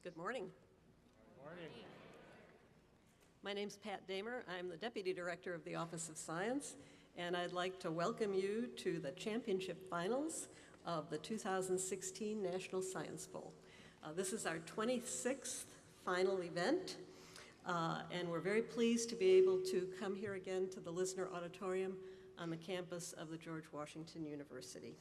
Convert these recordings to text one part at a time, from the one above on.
Good morning. Good morning. My name's Pat Damer. I'm the Deputy Director of the Office of Science, and I'd like to welcome you to the championship finals of the 2016 National Science Bowl. This is our 26th final event, and we're very pleased to be able to come here again to the Lisner Auditorium on the campus of the George Washington University.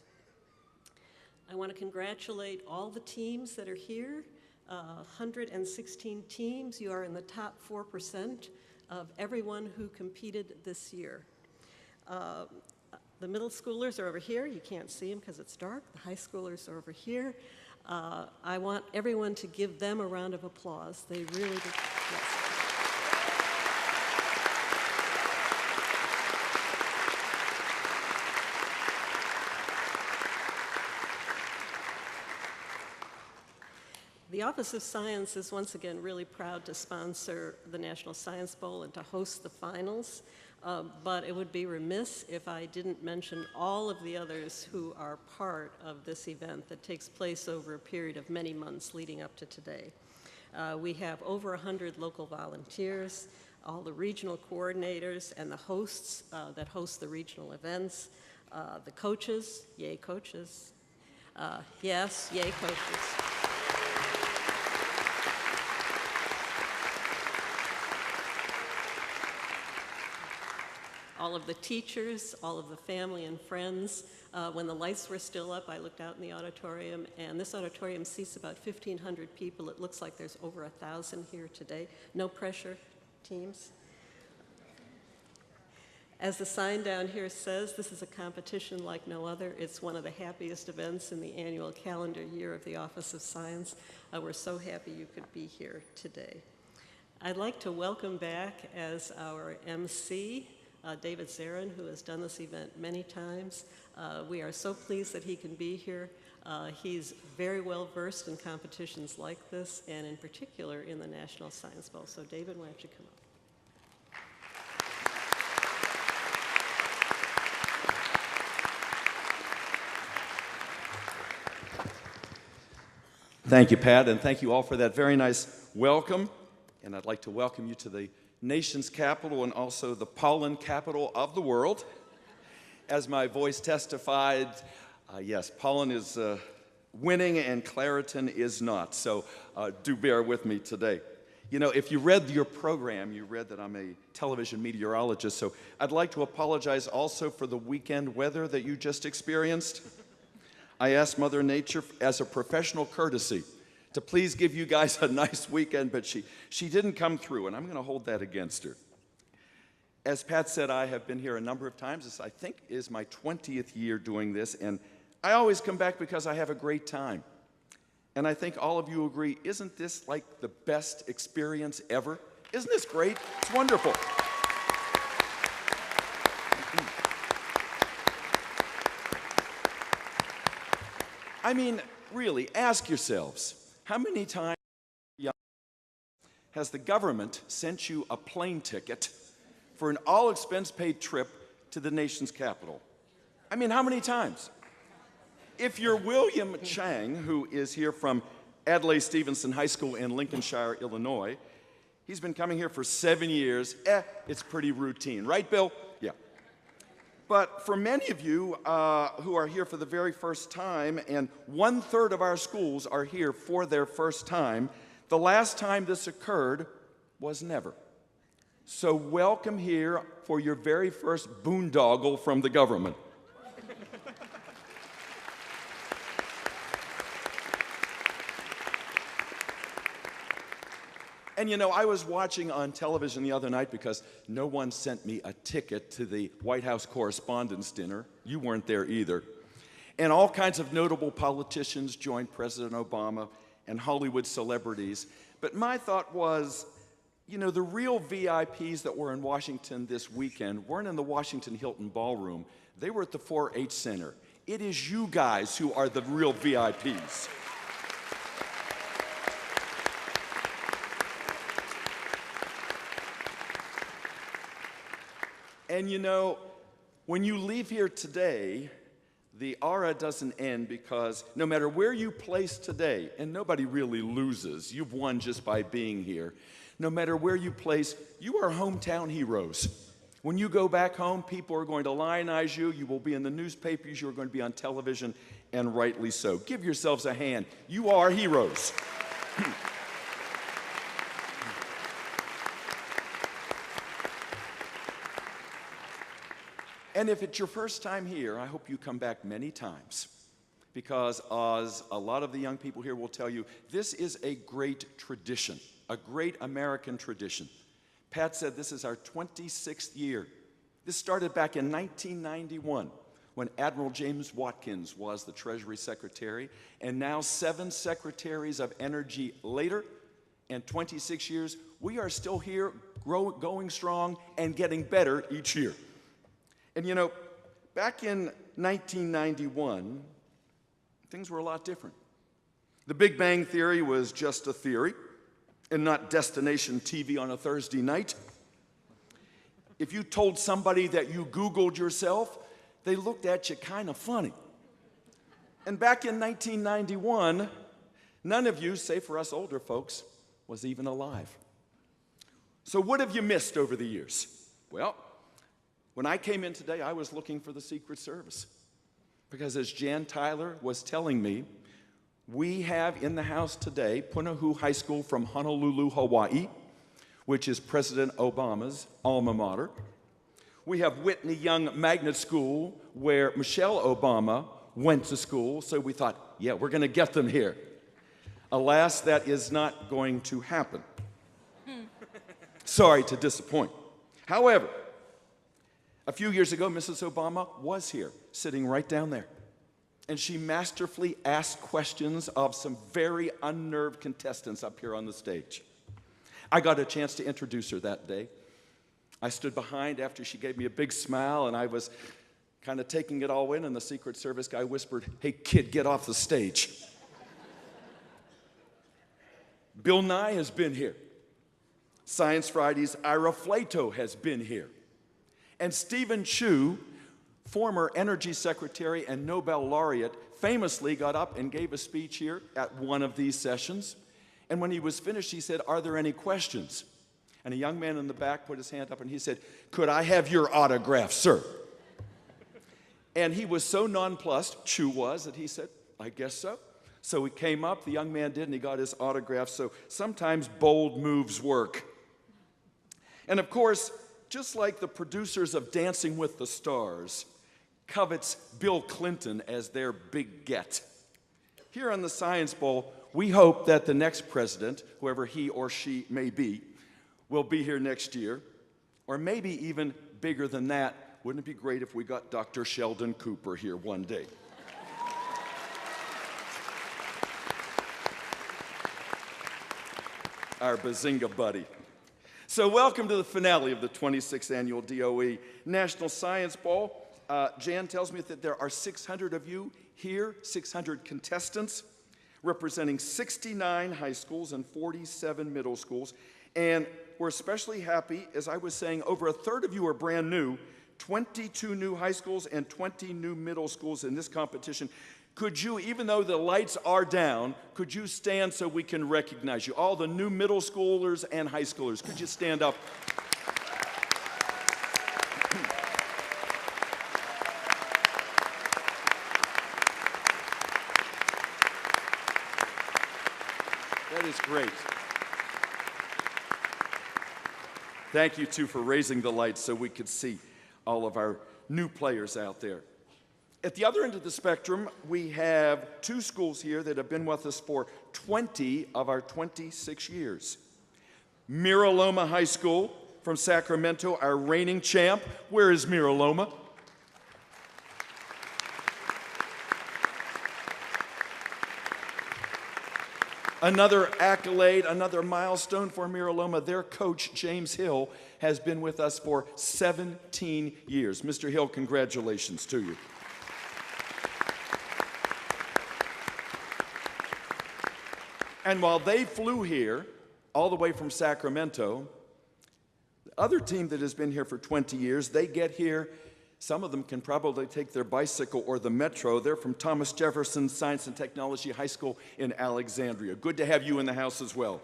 I want to congratulate all the teams that are here. 116 teams. You are in the top 4% of everyone who competed this year. The middle schoolers are over here. You can't see them because it's dark. The high schoolers are over here. I want everyone to give them a round of applause. They really did. Yes. The Office of Science is once again really proud to sponsor the National Science Bowl and to host the finals, but it would be remiss if I didn't mention all of the others who are part of this event that takes place over a period of many months leading up to today. We have over 100 local volunteers, all the regional coordinators and the hosts that host the regional events, the coaches, yay coaches, yes, yay coaches. All of the teachers, all of the family and friends. When the lights were still up, I looked out in the auditorium, and this auditorium seats about 1,500 people. It looks like there's over 1,000 here today. No pressure, teams. As the sign down here says, this is a competition like no other. It's one of the happiest events in the annual calendar year of the Office of Science. We're so happy you could be here today. I'd like to welcome back as our MC, David Zarin, who has done this event many times. We are so pleased that he can be here. He's very well versed in competitions like this, and in particular in the National Science Bowl. So David, why don't you come up? Thank you, Pat, and thank you all for that very nice welcome. And I'd like to welcome you to the nation's capital and also the pollen capital of the world. As my voice testified, yes, pollen is winning and Claritin is not, so do bear with me today. You know, if you read your program, you read that I'm a television meteorologist, so I'd like to apologize also for the weekend weather that you just experienced. I asked Mother Nature as a professional courtesy to please give you guys a nice weekend, but she didn't come through, and I'm going to hold that against her. As Pat said, I have been here a number of times. This, I think, is my 20th year doing this, and I always come back because I have a great time. And I think all of you agree, isn't this like the best experience ever? Isn't this great? It's wonderful. I mean, really, ask yourselves, how many times has the government sent you a plane ticket for an all-expense-paid trip to the nation's capital? I mean, how many times? If you're William Chang, who is here from Adlai Stevenson High School in Lincolnshire, Illinois, he's been coming here for 7 years. It's pretty routine. Right, Bill? Yeah. But for many of you who are here for the very first time, and 1/3 of our schools are here for their first time, the last time this occurred was never. So welcome here for your very first boondoggle from the government. And you know, I was watching on television the other night because no one sent me a ticket to the White House Correspondents' Dinner. You weren't there either. And all kinds of notable politicians joined President Obama and Hollywood celebrities. But my thought was, you know, the real VIPs that were in Washington this weekend weren't in the Washington Hilton Ballroom. They were at the 4-H Center. It is you guys who are the real VIPs. And you know, when you leave here today, the aura doesn't end because no matter where you place today, and nobody really loses, you've won just by being here. No matter where you place, you are hometown heroes. When you go back home, people are going to lionize you. You will be in the newspapers. You're going to be on television, and rightly so. Give yourselves a hand. You are heroes. And if it's your first time here, I hope you come back many times, because as a lot of the young people here will tell you, this is a great tradition, a great American tradition. Pat said this is our 26th year. This started back in 1991 when Admiral James Watkins was the Treasury Secretary, and now 7 secretaries of energy later, and 26 years, we are still here, going strong and getting better each year. And you know, back in 1991, things were a lot different. The Big Bang Theory was just a theory and not destination TV on a Thursday night. If you told somebody that you Googled yourself, they looked at you kind of funny. And back in 1991, none of you, say for us older folks, was even alive. So what have you missed over the years? Well, when I came in today, I was looking for the Secret Service. Because as Jan Tyler was telling me, we have in the house today Punahou High School from Honolulu, Hawaii, which is President Obama's alma mater. We have Whitney Young Magnet School, where Michelle Obama went to school, so we thought, yeah, we're going to get them here. Alas, that is not going to happen. Sorry to disappoint. However, a few years ago, Mrs. Obama was here, sitting right down there. And she masterfully asked questions of some very unnerved contestants up here on the stage. I got a chance to introduce her that day. I stood behind after she gave me a big smile, and I was kind of taking it all in, and the Secret Service guy whispered, "Hey, kid, get off the stage." Bill Nye has been here. Science Friday's Ira Flato has been here. And Stephen Chu, former Energy Secretary and Nobel laureate, famously got up and gave a speech here at one of these sessions. And when he was finished, he said, "Are there any questions?" And a young man in the back put his hand up and he said, "Could I have your autograph, sir?" And he was so nonplussed, Chu was, that he said, "I guess so." So he came up, the young man did, and he got his autograph. So sometimes bold moves work. And of course, just like the producers of Dancing with the Stars covets Bill Clinton as their big get, here on the Science Bowl, we hope that the next president, whoever he or she may be, will be here next year, or maybe even bigger than that. Wouldn't it be great if we got Dr. Sheldon Cooper here one day? Our Bazinga buddy. So welcome to the finale of the 26th Annual DOE National Science Bowl. Jan tells me that there are 600 of you here, 600 contestants, representing 69 high schools and 47 middle schools. And we're especially happy, as I was saying, over a third of you are brand new, 22 new high schools and 20 new middle schools in this competition. Could you, even though the lights are down, could you stand so we can recognize you? All the new middle schoolers and high schoolers, could you stand up? That is great. Thank you, too, for raising the lights so we could see all of our new players out there. At the other end of the spectrum, we have 2 schools here that have been with us for 20 of our 26 years. Mira Loma High School from Sacramento, our reigning champ. Where is Mira Loma? Another accolade, another milestone for Mira Loma. Their coach, James Hill, has been with us for 17 years. Mr. Hill, congratulations to you. And while they flew here, all the way from Sacramento, the other team that has been here for 20 years, they get here Some of them can probably take their bicycle or the metro. They're from Thomas Jefferson Science and Technology High School in Alexandria. Good to have you in the house as well.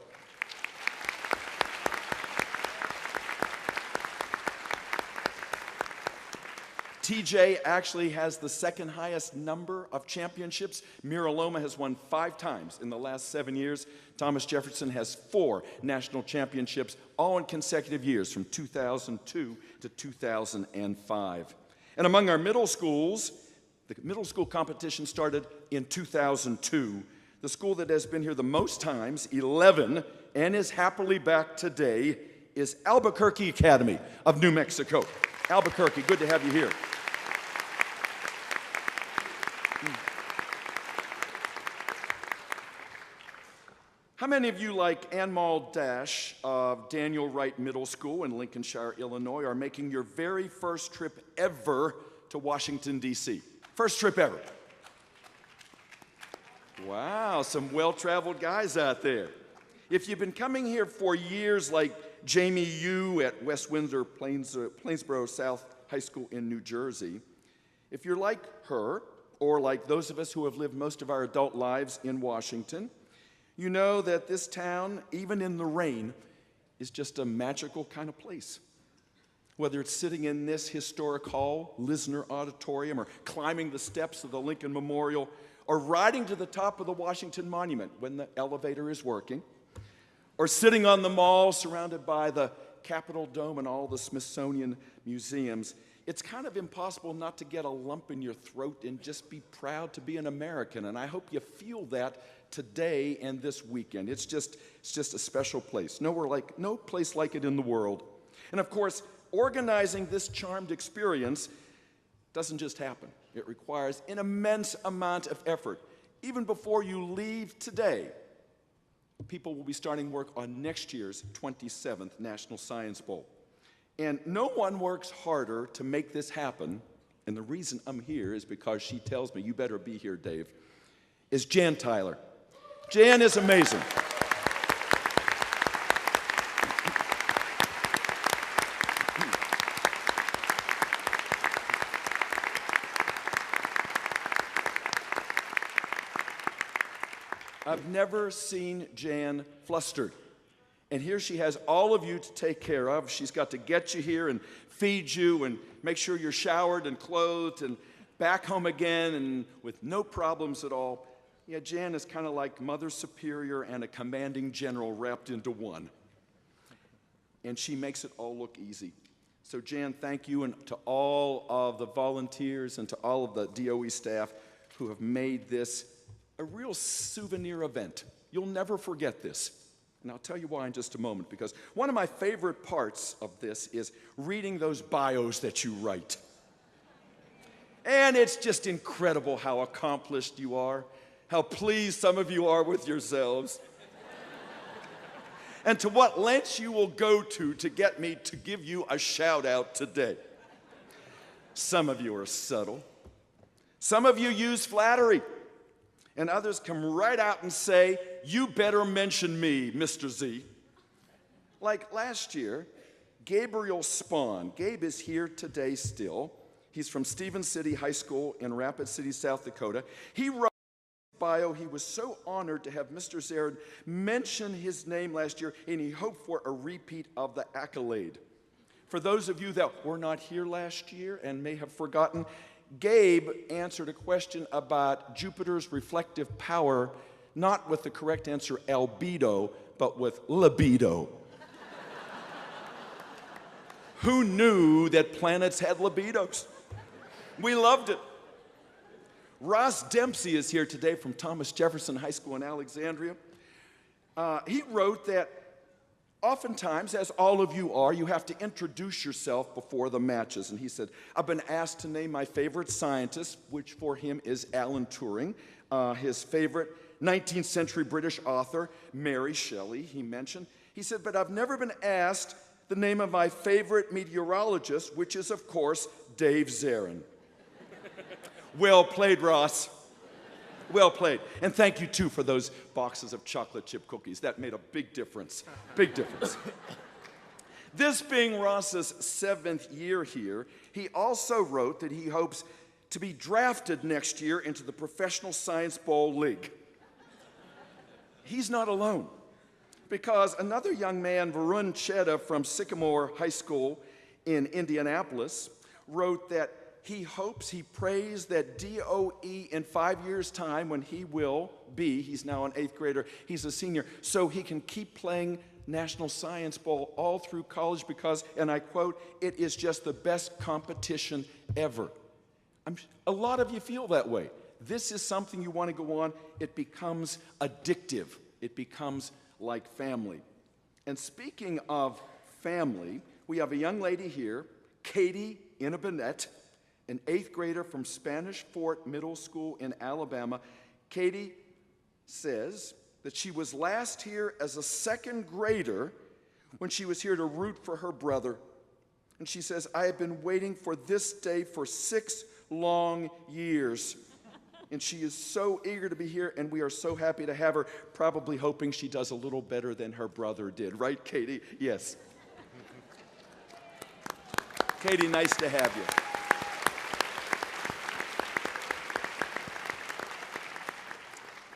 TJ actually has the second highest number of championships. Mira Loma has won 5 times in the last 7 years. Thomas Jefferson has 4 national championships, all in consecutive years from 2002 to 2005. And among our middle schools, the middle school competition started in 2002. The school that has been here the most times, 11, and is happily back today, is Albuquerque Academy of New Mexico. Albuquerque, good to have you here. How many of you, like Anmal Dash of Daniel Wright Middle School in Lincolnshire, Illinois, are making your very first trip ever to Washington, D.C.? First trip ever. Wow, some well-traveled guys out there. If you've been coming here for years, like Jamie Yu at West Windsor Plainsboro South High School in New Jersey, if you're like her, or like those of us who have lived most of our adult lives in Washington, you know that this town, even in the rain, is just a magical kind of place. Whether it's sitting in this historic hall, Lisner Auditorium, or climbing the steps of the Lincoln Memorial, or riding to the top of the Washington Monument when the elevator is working, or sitting on the mall surrounded by the Capitol Dome and all the Smithsonian museums, it's kind of impossible not to get a lump in your throat and just be proud to be an American. And I hope you feel that today and this weekend. It's just a special place. No place like it in the world. And of course, organizing this charmed experience doesn't just happen. It requires an immense amount of effort. Even before you leave today, people will be starting work on next year's 27th National Science Bowl. And no one works harder to make this happen, and the reason I'm here is because she tells me, you better be here, Dave, is Jan Tyler. Jan is amazing. I've never seen Jan flustered. And here she has all of you to take care of. She's got to get you here and feed you and make sure you're showered and clothed and back home again and with no problems at all. Yeah, Jan is kind of like Mother Superior and a commanding general wrapped into one. And she makes it all look easy. So Jan, thank you, and to all of the volunteers and to all of the DOE staff who have made this a real souvenir event. You'll never forget this. And I'll tell you why in just a moment, because one of my favorite parts of this is reading those bios that you write. And it's just incredible how accomplished you are, how pleased some of you are with yourselves, and to what lengths you will go to get me to give you a shout out today. Some of you are subtle. Some of you use flattery. And others come right out and say, you better mention me, Mr. Z. Like last year, Gabriel Spahn. Gabe is here today still. He's from Stevens City High School in Rapid City, South Dakota. He wrote in his bio he was so honored to have Mr. Zarin mention his name last year, and he hoped for a repeat of the accolade. For those of you that were not here last year and may have forgotten, Gabe answered a question about Jupiter's reflective power, not with the correct answer, albedo, but with libido. Who knew that planets had libidos? We loved it. Ross Dempsey is here today from Thomas Jefferson High School in Alexandria. He wrote that oftentimes, as all of you are, you have to introduce yourself before the matches. And he said, I've been asked to name my favorite scientist, which for him is Alan Turing, his favorite 19th century British author, Mary Shelley, he mentioned. He said, but I've never been asked the name of my favorite meteorologist, which is, of course, Dave Zarin. Well played, Ross. Well played. And thank you, too, for those boxes of chocolate chip cookies. That made a big difference. Big difference. This being Ross's 7th year here, he also wrote that he hopes to be drafted next year into the Professional Science Bowl League. He's not alone, because another young man, Varun Chedda from Sycamore High School in Indianapolis, wrote that he hopes, he prays that DOE in 5 years' time, when he's now an 8th grader, he's a senior, so he can keep playing National Science Bowl all through college because, and I quote, "it is just the best competition ever." A lot of you feel that way. This is something you want to go on. It becomes addictive. It becomes like family. And speaking of family, we have a young lady here, Katie Inabenet, an 8th grader from Spanish Fort Middle School in Alabama. Katie says that she was last here as a 2nd grader when she was here to root for her brother. And she says, "I have been waiting for this day for 6 long years." And she is so eager to be here, and we are so happy to have her, probably hoping she does a little better than her brother did. Right, Katie? Yes. Katie, nice to have you.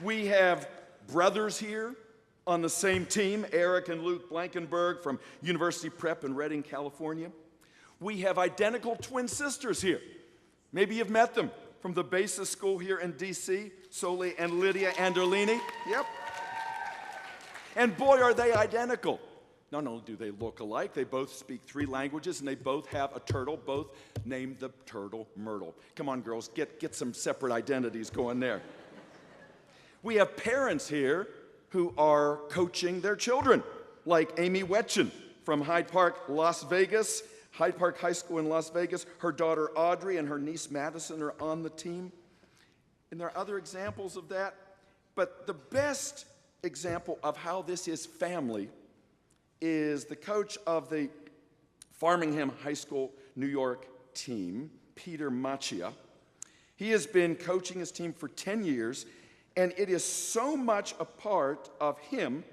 We have brothers here on the same team, Eric and Luke Blankenberg from University Prep in Redding, California. We have identical twin sisters here. Maybe you've met them from the Basis School here in D.C., Soli and Lydia Anderlini. Yep. And boy, are they identical. Not only do they look alike, they both speak 3 languages, and they both have a turtle, both named the turtle Myrtle. Come on, girls, get some separate identities going there. We have parents here who are coaching their children, like Amy Wetchen from Hyde Park, Las Vegas, Hyde Park High School in Las Vegas. Her daughter Audrey and her niece Madison are on the team. And there are other examples of that. But the best example of how this is family is the coach of the Farmingham High School, New York team, Peter Macchia. He has been coaching his team for 10 years, and it is so much a part of him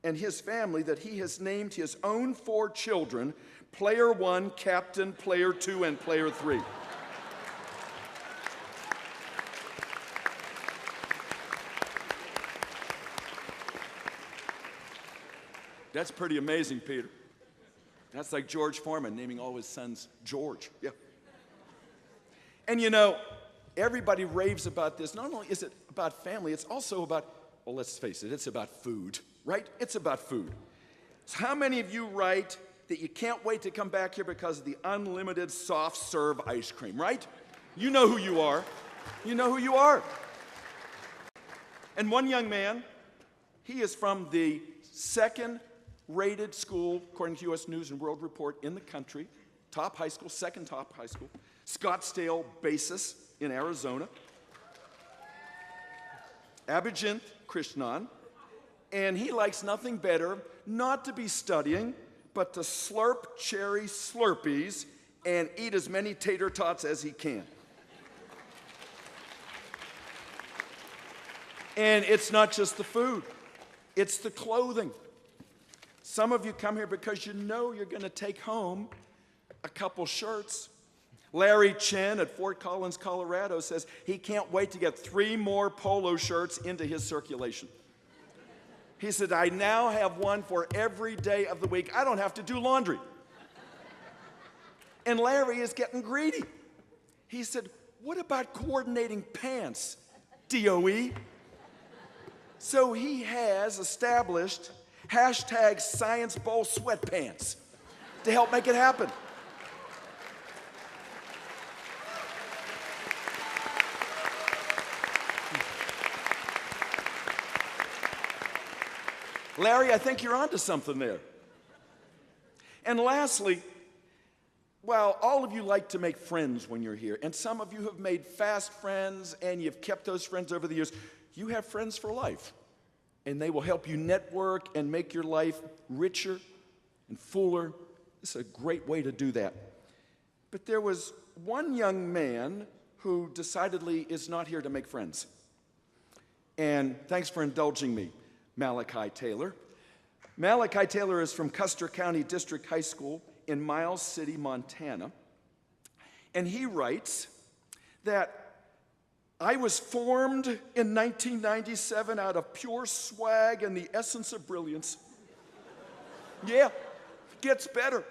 and his family that he has named his own 4 children Player 1, Captain, Player 2, and Player 3. That's pretty amazing, Peter. That's like George Foreman naming all his sons George. Yeah. And you know, everybody raves about this. Not only is it about family, it's also about, well, let's face it, it's about food, right? It's about food. So how many of you write that you can't wait to come back here because of the unlimited soft serve ice cream, right? You know who you are. You know who you are. And one young man, he is from the 2nd rated school, according to U.S. News and World Report, in the country, top high school, 2nd top high school, Scottsdale Basis in Arizona, Abhijit Krishnan, and he likes nothing better not to be studying, but to slurp cherry Slurpees and eat as many tater tots as he can. And it's not just the food, it's the clothing. Some of you come here because you know you're going to take home a couple shirts. Larry Chen at Fort Collins, Colorado says he can't wait to get 3 more polo shirts into his circulation. He said, I now have one for every day of the week. I don't have to do laundry. And Larry is getting greedy. He said, what about coordinating pants, DOE? So he has established hashtag Science Bowl sweatpants to help make it happen. Larry, I think you're onto something there. And lastly, well, all of you like to make friends when you're here, and some of you have made fast friends, and you've kept those friends over the years. You have friends for life, and they will help you network and make your life richer and fuller. This is a great way to do that. But there was one young man who decidedly is not here to make friends. And thanks for indulging me, Malachi Taylor. Malachi Taylor is from Custer County District High School in Miles City, Montana. And he writes that I was formed in 1997 out of pure swag and the essence of brilliance. Yeah, gets better.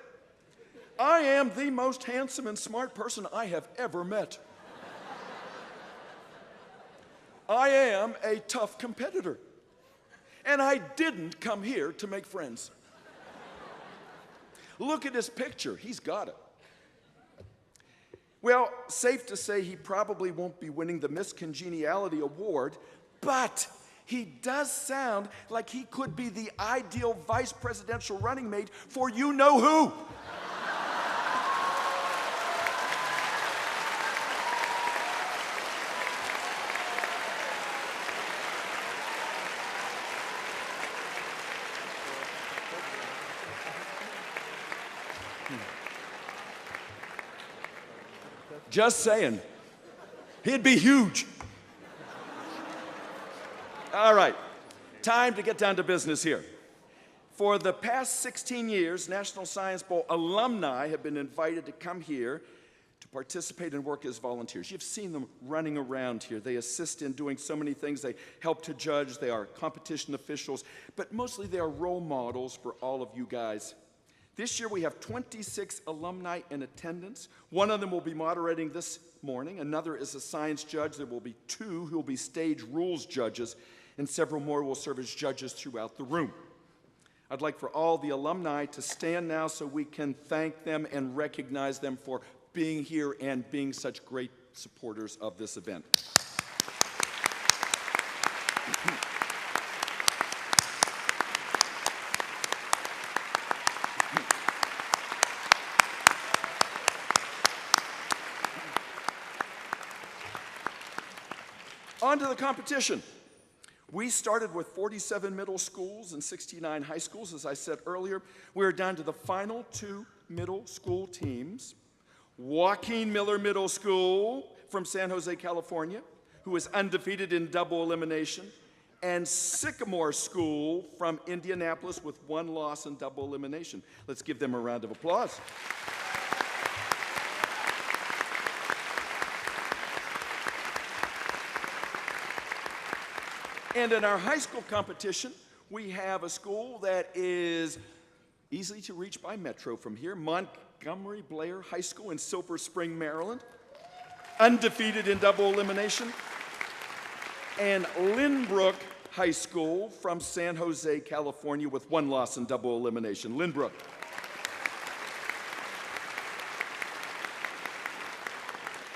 I am the most handsome and smart person I have ever met. I am a tough competitor. And I didn't come here to make friends. Look at his picture. He's got it. Well, safe to say he probably won't be winning the Miss Congeniality Award, but he does sound like he could be the ideal vice presidential running mate for you-know-who. Just saying. He'd be huge. All right, time to get down to business here. For the past 16 years, National Science Bowl alumni have been invited to come here to participate and work as volunteers. You've seen them running around here. They assist in doing so many things. They help to judge. They are competition officials, but mostly they are role models for all of you guys. This year we have 26 alumni in attendance. One of them will be moderating this morning. Another is a science judge. There will be 2 who will be stage rules judges, and several more will serve as judges throughout the room. I'd like for all the alumni to stand now so we can thank them and recognize them for being here and being such great supporters of this event. On to the competition. We started with 47 middle schools and 69 high schools. As I said earlier, we're down to the final 2 middle school teams. Joaquin Miller Middle School from San Jose, California, who is undefeated in double elimination, and Sycamore School from Indianapolis with 1 loss in double elimination. Let's give them a round of applause. And in our high school competition, we have a school that is easily to reach by metro from here, Montgomery Blair High School in Silver Spring, Maryland, undefeated in double elimination, and Lynbrook High School from San Jose, California with 1 loss in double elimination. Lynbrook.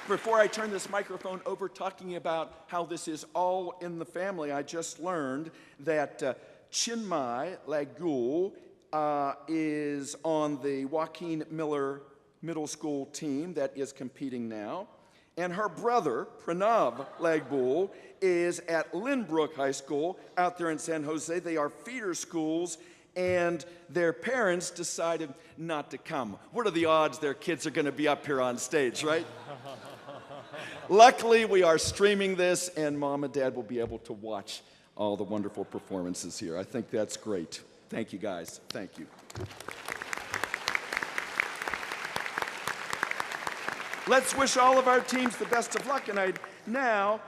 Before I turn this microphone over talking about how this is all in the family, I just learned that Chinmay Lagul is on the Joaquin Miller Middle School team that is competing now. And her brother, Pranav Lagbul, is at Lynbrook High School out there in San Jose. They are feeder schools, and their parents decided not to come. What are the odds their kids are going to be up here on stage, right? Luckily, we are streaming this, and Mom and Dad will be able to watch all the wonderful performances here. I think that's great. Thank you, guys. Thank you. Let's wish all of our teams the best of luck, and I'd now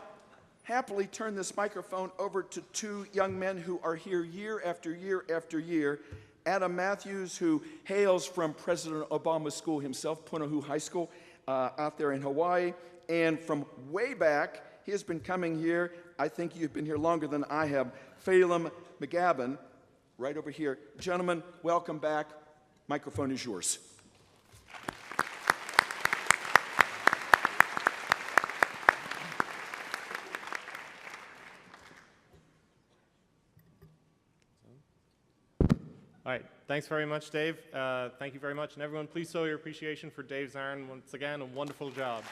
happily turn this microphone over to 2 young men who are here year after year after year. Adam Matthews, who hails from President Obama's school himself, Punahou High School, out there in Hawaii. And from way back, he has been coming here. I think you've been here longer than I have. Phelim McGavin, right over here. Gentlemen, welcome back. Microphone is yours. All right, thanks very much, Dave. Thank you very much. And everyone, please show your appreciation for Dave Zarn. Once again, a wonderful job.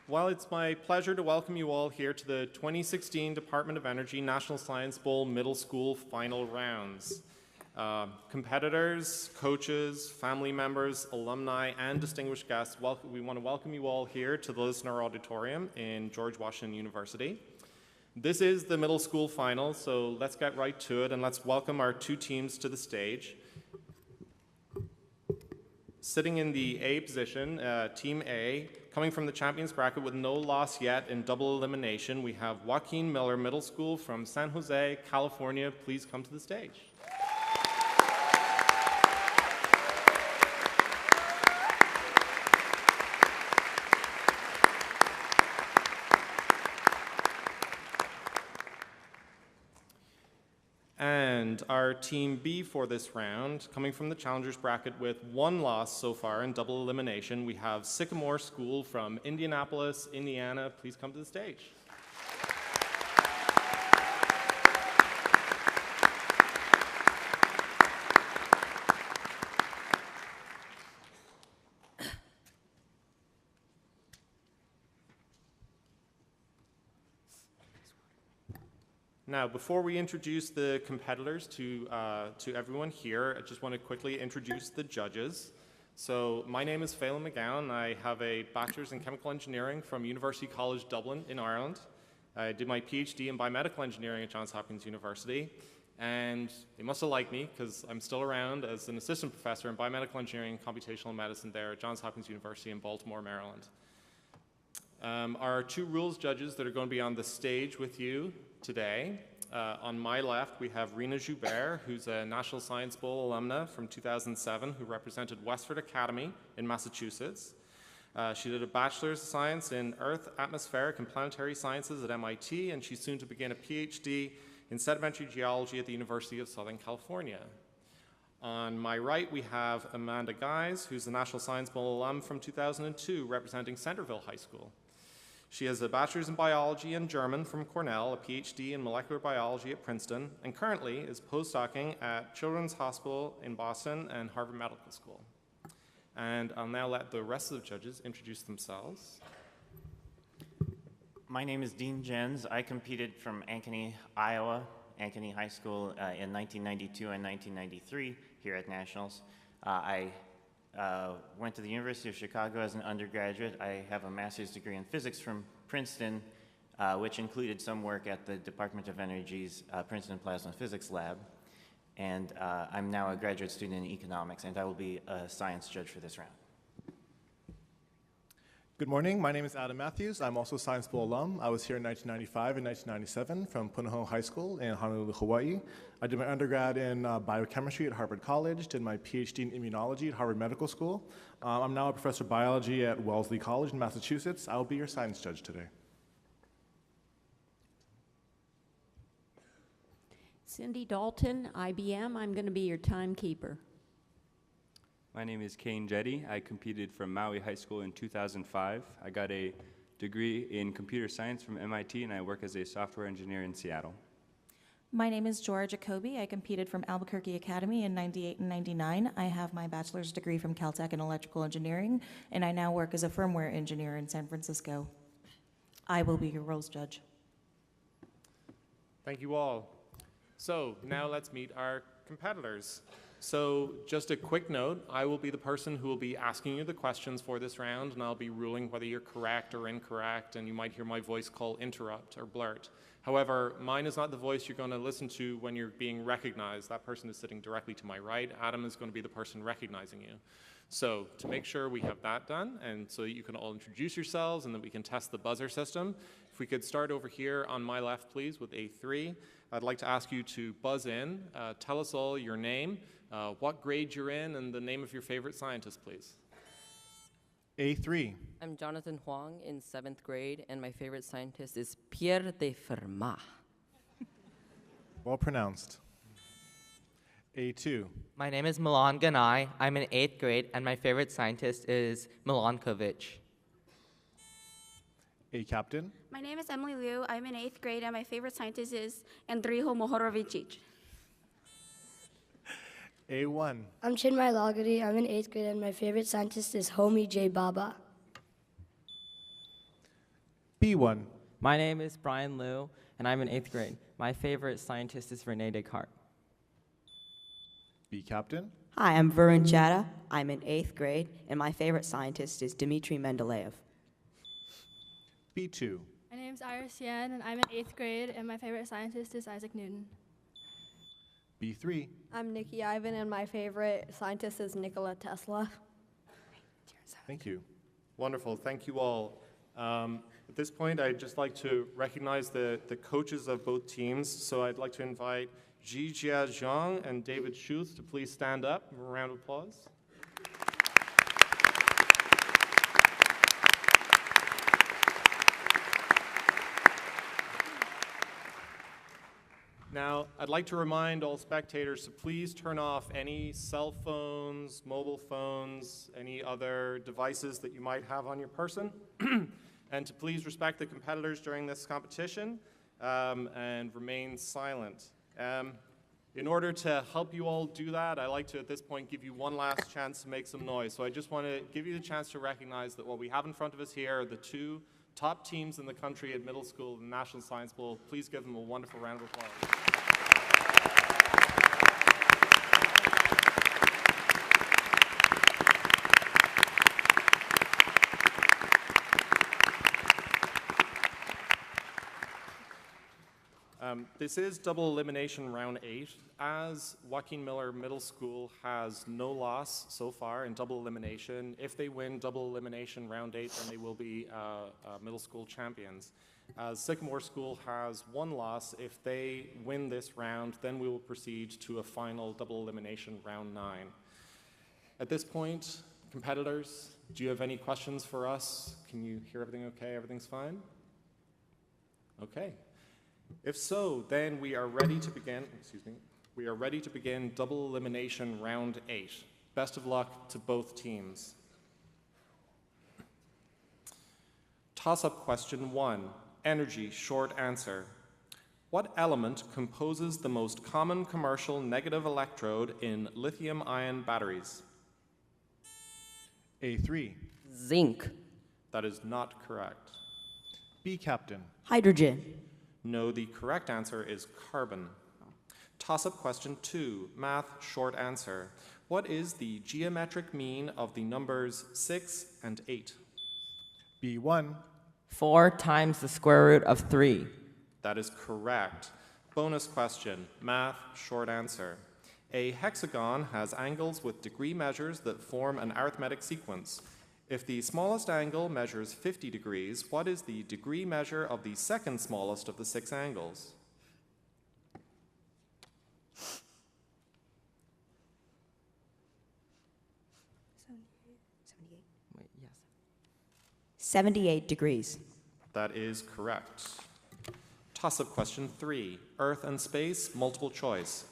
Well, it's my pleasure to welcome you all here to the 2016 Department of Energy National Science Bowl Middle School Final Rounds. Competitors, coaches, family members, alumni, and distinguished guests, we want to welcome you all here to the Lisner Auditorium in George Washington University. This is the middle school final, so let's get right to it and let's welcome our two teams to the stage. Sitting in the A position, Team A, coming from the champions bracket with no loss yet in double elimination, we have Joaquin Miller Middle School from San Jose, California. Please come to the stage. And our Team B for this round, coming from the challengers bracket with one loss so far in double elimination, we have Sycamore School from Indianapolis, Indiana. Please come to the stage. Now, before we introduce the competitors to everyone here, I just want to quickly introduce the judges. So my name is Phelan McGowan. I have a bachelor's in chemical engineering from University College Dublin in Ireland. I did my PhD in biomedical engineering at Johns Hopkins University. And they must have liked me because I'm still around as an assistant professor in biomedical engineering and computational medicine there at Johns Hopkins University in Baltimore, Maryland. Our two rules judges that are going to be on the stage with you today. On my left, we have Rena Joubert, who's a National Science Bowl alumna from 2007, who represented Westford Academy in Massachusetts. She did a Bachelor's of Science in Earth, Atmospheric, and Planetary Sciences at MIT, and she's soon to begin a PhD in Sedimentary Geology at the University of Southern California. On my right, we have Amanda Guise, who's a National Science Bowl alum from 2002, representing Centerville High School. She has a bachelor's in biology and German from Cornell, a PhD in molecular biology at Princeton, and currently is postdocing at Children's Hospital in Boston and Harvard Medical School. And I'll now let the rest of the judges introduce themselves. My name is Dean Jens. I competed from Ankeny, Iowa, Ankeny High School in 1992 and 1993 here at Nationals. I went to the University of Chicago as an undergraduate. I have a master's degree in physics from Princeton, which included some work at the Department of Energy's Princeton Plasma Physics Lab. And I'm now a graduate student in economics, and I will be a science judge for this round. Good morning. My name is Adam Matthews. I'm also a Science Bowl alum. I was here in 1995 and 1997 from Punahou High School in Honolulu, Hawaii. I did my undergrad in biochemistry at Harvard College, did my PhD in immunology at Harvard Medical School. I'm now a professor of biology at Wellesley College in Massachusetts. I will be your science judge today. Cindy Dalton, IBM. I'm going to be your timekeeper. My name is Kane Jetty. I competed from Maui High School in 2005. I got a degree in computer science from MIT, and I work as a software engineer in Seattle. My name is Jora Jacoby. I competed from Albuquerque Academy in 98 and 99. I have my bachelor's degree from Caltech in electrical engineering, and I now work as a firmware engineer in San Francisco. I will be your roles judge. Thank you all. So now let's meet our competitors. So just a quick note, I will be the person who will be asking you the questions for this round, and I'll be ruling whether you're correct or incorrect, and you might hear my voice call interrupt or blurt. However, mine is not the voice you're going to listen to when you're being recognized. That person is sitting directly to my right. Adam is going to be the person recognizing you. So to make sure we have that done, and so that you can all introduce yourselves and that we can test the buzzer system, if we could start over here on my left, please, with A3. I'd like to ask you to buzz in, tell us all your name, what grade you're in, and the name of your favorite scientist, please. A3. I'm Jonathan Huang in 7th grade, and my favorite scientist is Pierre de Fermat. Well pronounced. A2. My name is Milan Ganai. I'm in 8th grade, and my favorite scientist is Milankovitch. A captain. My name is Emily Liu. I'm in 8th grade, and my favorite scientist is Andrijo Mohorovicic. A1. I'm Chinmay Lagadi. I'm in 8th grade, and my favorite scientist is Homi J. Baba. B1. My name is Brian Liu, and I'm in 8th grade. My favorite scientist is René Descartes. B captain. Hi, I'm Varun Chadha. I'm in 8th grade, and my favorite scientist is Dmitry Mendeleev. B2. My name's Iris Yan, and I'm in 8th grade, and my favorite scientist is Isaac Newton. B3. I'm Nikki Ivan, and my favorite scientist is Nikola Tesla. Thank you. Wonderful. Thank you all. At this point, I'd just like to recognize the coaches of both teams. So I'd like to invite Jijia Zhang and David Schuth to please stand up. A round of applause. Now, I'd like to remind all spectators to please turn off any cell phones, mobile phones, any other devices that you might have on your person, and to please respect the competitors during this competition and remain silent. In order to help you all do that, I'd like to, at this point, give you one last chance to make some noise. So I just want to give you the chance to recognize that what we have in front of us here are the two top teams in the country at middle school and National Science Bowl. Please give them a wonderful round of applause. This is double elimination round 8. As Joaquin Miller Middle School has no loss so far in double elimination, if they win double elimination round 8, then they will be middle school champions. As Sycamore School has 1 loss, if they win this round, then we will proceed to a final double elimination round 9. At this point, competitors, do you have any questions for us? Can you hear everything okay? Everything's fine? Okay. If so, then we are ready to begin, we are ready to begin double elimination round 8. Best of luck to both teams. Toss-up question 1, energy short answer. What element composes the most common commercial negative electrode in lithium-ion batteries? A3. Zinc. That is not correct. B captain. Hydrogen. No, the correct answer is carbon. Toss-up question 2, math short answer. What is the geometric mean of the numbers 6 and 8? B1. 4 times the square root of 3. That is correct. Bonus question, math short answer. A hexagon has angles with degree measures that form an arithmetic sequence. If the smallest angle measures 50 degrees, what is the degree measure of the second smallest of the 6 angles? Wait, yes. 78 degrees. That is correct. Toss-up question 3, Earth and space, multiple choice.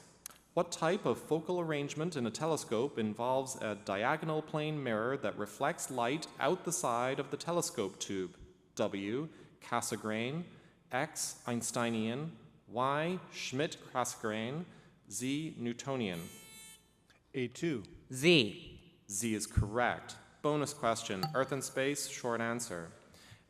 What type of focal arrangement in a telescope involves a diagonal plane mirror that reflects light out the side of the telescope tube? W, Cassegrain, X, Einsteinian, Y, Schmidt-Cassegrain, Z, Newtonian. A2. Z. Z is correct. Bonus question, Earth and space, short answer.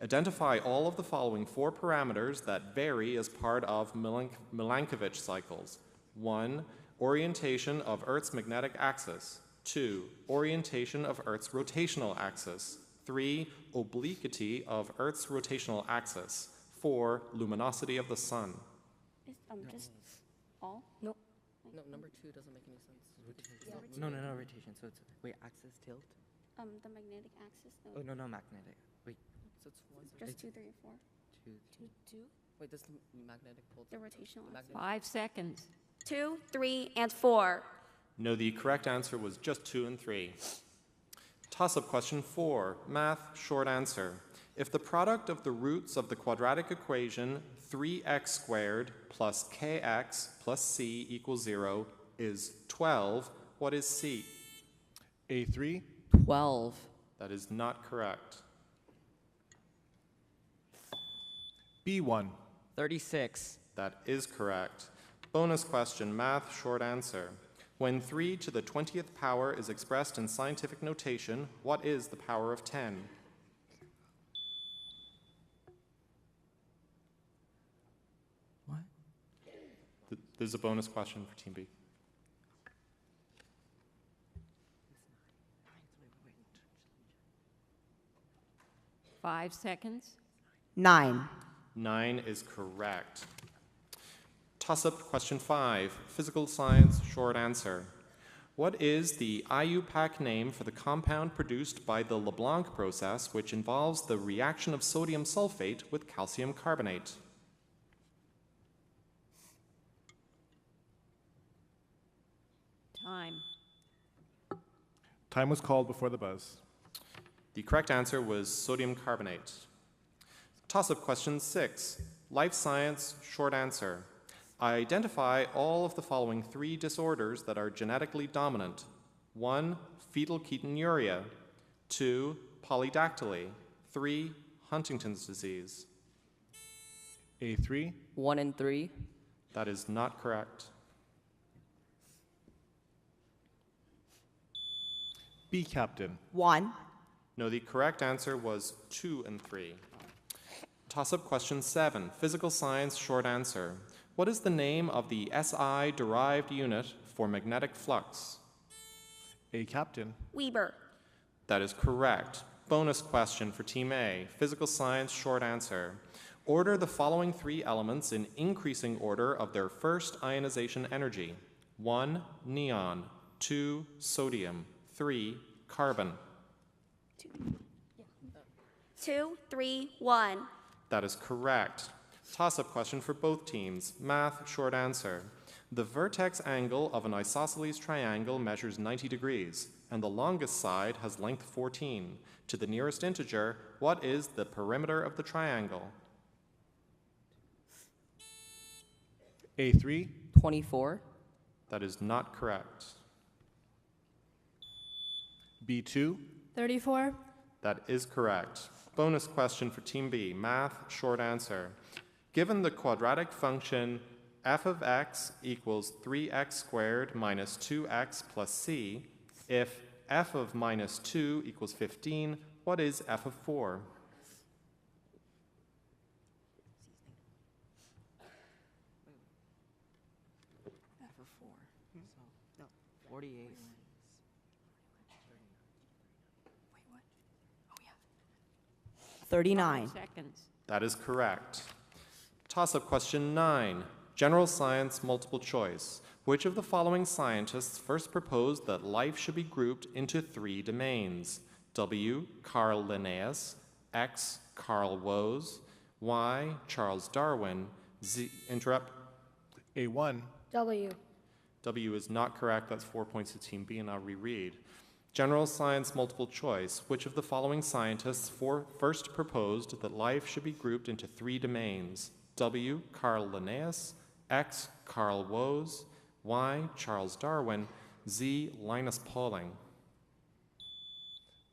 Identify all of the following 4 parameters that vary as part of Milankovitch cycles. 1, orientation of Earth's magnetic axis. 2, orientation of Earth's rotational axis. 3, obliquity of Earth's rotational axis. 4, luminosity of the sun. Just all? No, number 2 doesn't make any sense. No, rotation. So it's, wait, axis tilt? The magnetic axis. Oh, no, magnetic. Wait. So it's 1. Just 2, 3, or 4. 2. Wait, this is the magnetic pole. The rotational axis. 5 seconds. 2, 3, and 4. No, the correct answer was just 2 and 3. Toss-up question 4, math short answer. If the product of the roots of the quadratic equation 3x squared plus kx plus c equals 0 is 12, what is c? A3. 12. That is not correct. B1. 36. That is correct. Bonus question, math short answer. When 3 to the 20th power is expressed in scientific notation, what is the power of 10? What? This is a bonus question for Team B. 5 seconds. 9. 9 is correct. Toss-up question 5, physical science, short answer. What is the IUPAC name for the compound produced by the LeBlanc process, which involves the reaction of sodium sulfate with calcium carbonate? Time. Time was called before the buzz. The correct answer was sodium carbonate. Toss-up question 6, life science, short answer. Identify all of the following 3 disorders that are genetically dominant. 1, fetal ketonuria. 2, polydactyly. 3, Huntington's disease. A3. 1 and 3. That is not correct. B, Captain. 1. No, the correct answer was 2 and 3. Toss-up question 7, physical science, short answer. What is the name of the SI-derived unit for magnetic flux? A, Captain. Weber. That is correct. Bonus question for Team A, physical science, short answer. Order the following 3 elements in increasing order of their first ionization energy. 1, neon. 2, sodium. 3, carbon. 2, 3, 1. That is correct. Toss-up question for both teams. Math, short answer. The vertex angle of an isosceles triangle measures 90 degrees, and the longest side has length 14. To the nearest integer, what is the perimeter of the triangle? A3. 24. That is not correct. B2. 34. That is correct. Bonus question for Team B. Math, short answer. Given the quadratic function f of x equals 3x squared minus 2x plus c, if f of minus 2 equals 15, what is f of 4? F of 4. So, 48. 39. 5 seconds. That is correct. Toss-up question 9, general science, multiple choice. Which of the following scientists first proposed that life should be grouped into 3 domains? W, Carl Linnaeus. X, Carl Woese. Y, Charles Darwin. Z, interrupt. A1. W. W is not correct. That's 4 points to Team B, and I'll reread. General science, multiple choice. Which of the following scientists first proposed that life should be grouped into 3 domains? W, Carl Linnaeus. X, Carl Woese. Y, Charles Darwin. Z, Linus Pauling.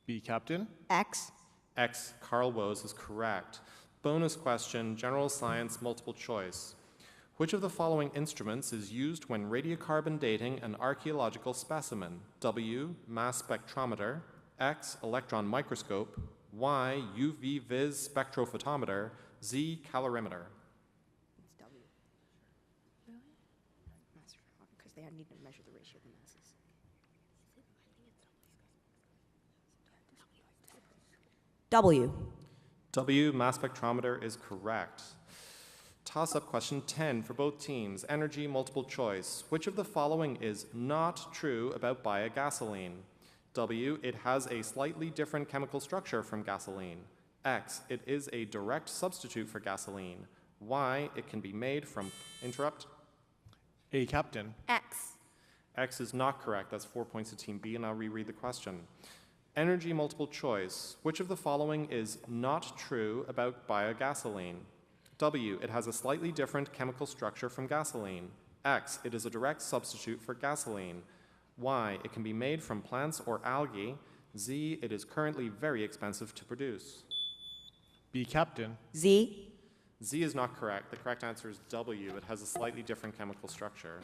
B, Captain. X. X, Carl Woese is correct. Bonus question, general science, multiple choice. Which of the following instruments is used when radiocarbon dating an archaeological specimen? W, mass spectrometer. X, electron microscope. Y, UV vis spectrophotometer. Z, calorimeter. It's W. Really? Because they need to measure the ratio of the masses. W. W, mass spectrometer is correct. Toss-up question 10 for both teams. Energy, multiple choice. Which of the following is not true about biogasoline? W, it has a slightly different chemical structure from gasoline. X, it is a direct substitute for gasoline. Y, it can be made from, interrupt. A, Captain. X. X is not correct. That's 4 points to Team B, and I'll reread the question. Energy, multiple choice. Which of the following is not true about biogasoline? W, it has a slightly different chemical structure from gasoline. X, it is a direct substitute for gasoline. Y, it can be made from plants or algae. Z, it is currently very expensive to produce. B, Captain. Z. Z is not correct. The correct answer is W. It has a slightly different chemical structure.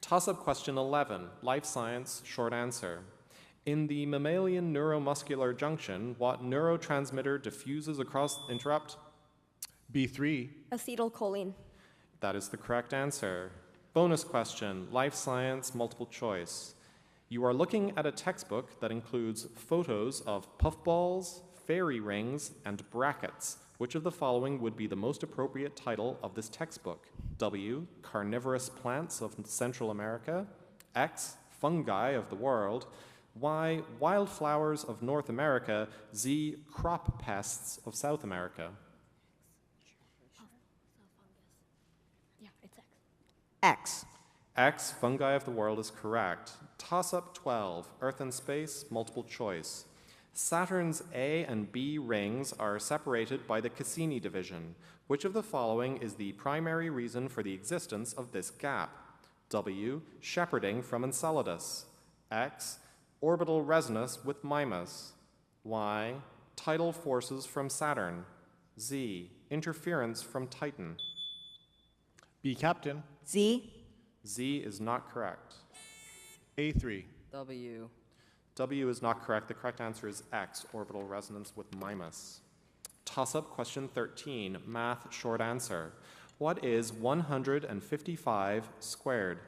Toss-up question 11, life science, short answer. In the mammalian neuromuscular junction, what neurotransmitter diffuses across, interrupt? B3. Acetylcholine. That is the correct answer. Bonus question, life science, multiple choice. You are looking at a textbook that includes photos of puffballs, fairy rings, and brackets. Which of the following would be the most appropriate title of this textbook? W, carnivorous plants of Central America. X, fungi of the world. Y, wildflowers of North America. Z, crop pests of South America. Yeah, it's X. X, fungi of the world is correct. Toss-up 12, Earth and space, multiple choice. Saturn's A and B rings are separated by the Cassini division. Which of the following is the primary reason for the existence of this gap? W, shepherding from Enceladus. X, orbital resonance with Mimas. Y, tidal forces from Saturn. Z, interference from Titan. B, Captain. Z. Z is not correct. A3. W. W is not correct. The correct answer is X, orbital resonance with Mimas. Toss-up question 13, math short answer. What is 155 squared?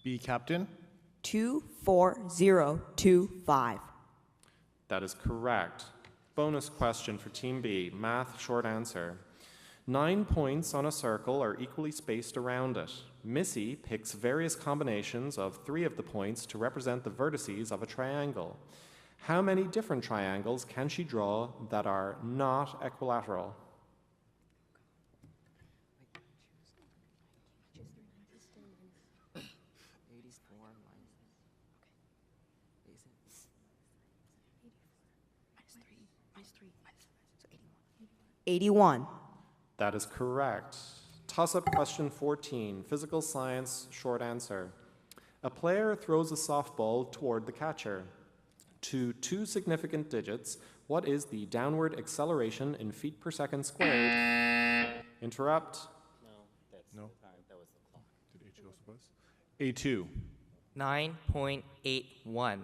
B, Captain. 24025. That is correct. Bonus question for Team B, math short answer. 9 points on a circle are equally spaced around it. Missy picks various combinations of 3 of the points to represent the vertices of a triangle. How many different triangles can she draw that are not equilateral? Minus 3, so 81. That is correct. Toss-up question 14, physical science short answer. A player throws a softball toward the catcher. To 2 significant digits, what is the downward acceleration in feet per second squared? Interrupt. No. That was the clock. Did H also buzz? A2. 9.81.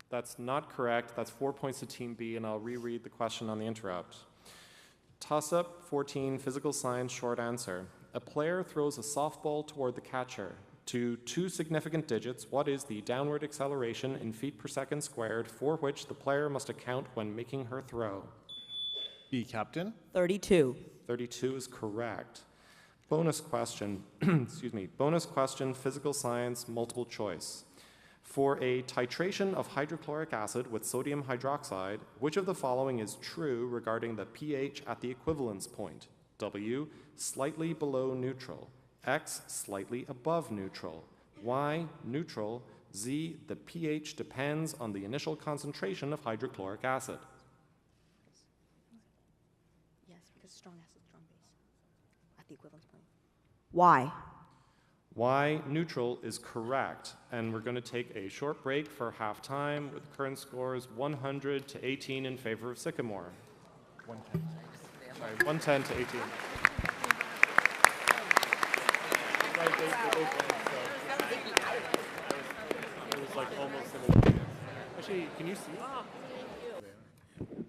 That's not correct. That's 4 points to Team B, and I'll reread the question on the interrupt. Toss-up 14, physical science short answer. A player throws a softball toward the catcher. To 2 significant digits, what is the downward acceleration in feet per second squared for which the player must account when making her throw? B, Captain. 32. 32 is correct. Bonus question, bonus question, physical science, multiple choice. For a titration of hydrochloric acid with sodium hydroxide, which of the following is true regarding the pH at the equivalence point? W, slightly below neutral. X, slightly above neutral. Y, neutral. Z, the pH depends on the initial concentration of hydrochloric acid. Yes, because strong acid, strong base. At the equivalence point. Y. Y, neutral, is correct. And we're going to take a short break for halftime with current scores 100 to 18 in favor of Sycamore. 110. Sorry, 110 to 18. It was like almost simultaneous. Actually, can you see? We can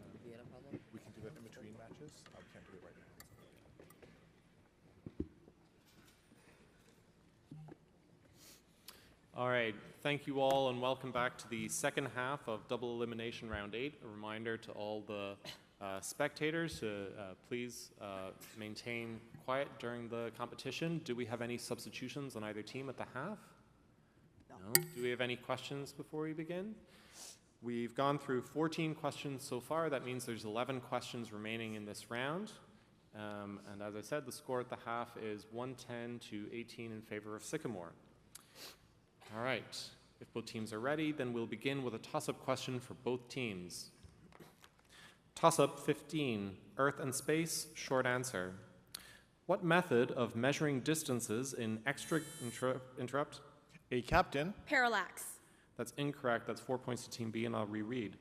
do that in between matches. We can't do it right now. All right, thank you all and welcome back to the second half of Double Elimination Round 8. A reminder to all the spectators to please maintain quiet during the competition. Do we have any substitutions on either team at the half? No. Do we have any questions before we begin? We've gone through 14 questions so far. That means there's 11 questions remaining in this round. And as I said, the score at the half is 110 to 18 in favor of Sycamore. All right, if both teams are ready, then we'll begin with a toss-up question for both teams. Toss-up 15, Earth and space, short answer. What method of measuring distances in interrupt? A, Captain. Parallax. That's incorrect. That's 4 points to Team B, and I'll reread.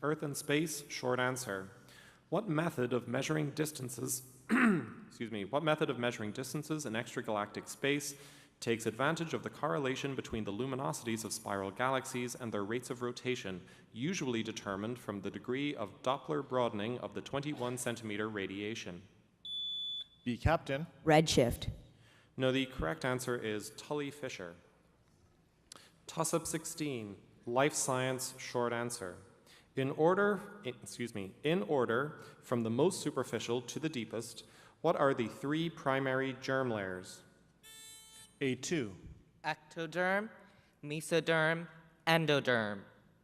Earth and space, short answer. What method of measuring distances, what method of measuring distances in extragalactic space takes advantage of the correlation between the luminosities of spiral galaxies and their rates of rotation, usually determined from the degree of Doppler broadening of the 21 centimeter radiation? B, Captain. Redshift. No, the correct answer is Tully-Fisher. Toss-up 16, life science, short answer. In order from the most superficial to the deepest, what are the three primary germ layers? A2. Ectoderm, mesoderm, endoderm.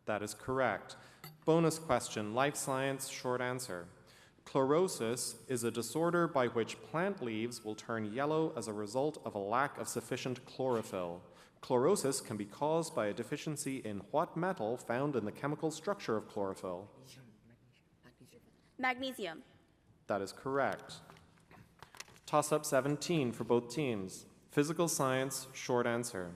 That is correct. Bonus question, life science, short answer. Chlorosis is a disorder by which plant leaves will turn yellow as a result of a lack of sufficient chlorophyll. Chlorosis can be caused by a deficiency in what metal found in the chemical structure of chlorophyll? Magnesium. That is correct. Toss-up 17 for both teams. Physical science, short answer.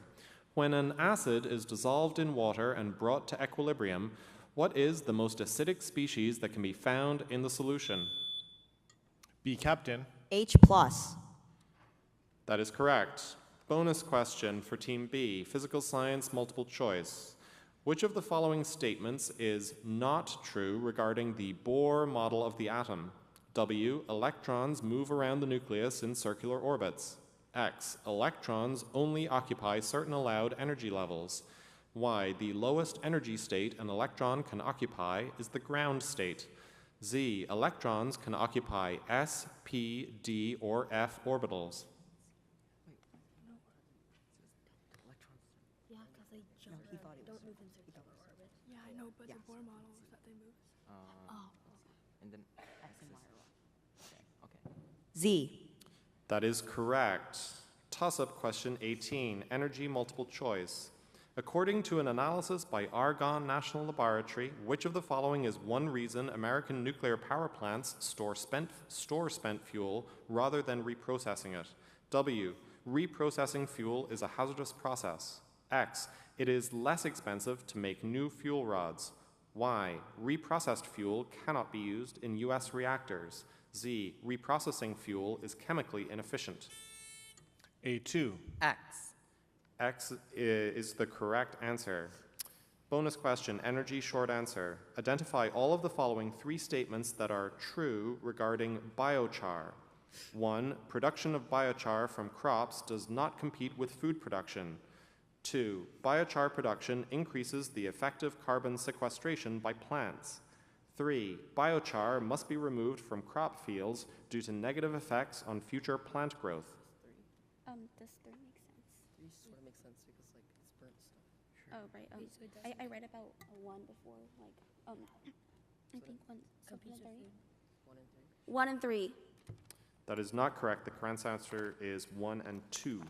When an acid is dissolved in water and brought to equilibrium, what is the most acidic species that can be found in the solution? B, Captain. H plus. That is correct. Bonus question for Team B, physical science, multiple choice. Which of the following statements is not true regarding the Bohr model of the atom? W, electrons move around the nucleus in circular orbits. X, electrons only occupy certain allowed energy levels. Y, the lowest energy state an electron can occupy is the ground state. Z, electrons can occupy S, P, D, or F orbitals. Yeah, because they jump. No, he thought it Don't was- move in circular orbit. Yeah, I know, but Yes. the Bohr model is that they move. And then X and Y are wrong. okay. Z. That is correct. Toss-up question 18, energy multiple choice. According to an analysis by Argonne National Laboratory, which of the following is one reason American nuclear power plants store spent fuel rather than reprocessing it? W, reprocessing fuel is a hazardous process. X, it is less expensive to make new fuel rods. Y, reprocessed fuel cannot be used in US reactors. Z, reprocessing fuel is chemically inefficient. A2. X. X is the correct answer. Bonus question, energy short answer. Identify all of the following three statements that are true regarding biochar. 1, production of biochar from crops does not compete with food production. 2, biochar production increases the effective carbon sequestration by plants. 3, biochar must be removed from crop fields due to negative effects on future plant growth. Does 3 make sense? 3 sort of makes sense because like it's burnt stuff. Oh, right. I read about a 1 before, like, I think one, something like 3. 1 and 3. 1 and 3. That is not correct. The correct answer is 1 and 2.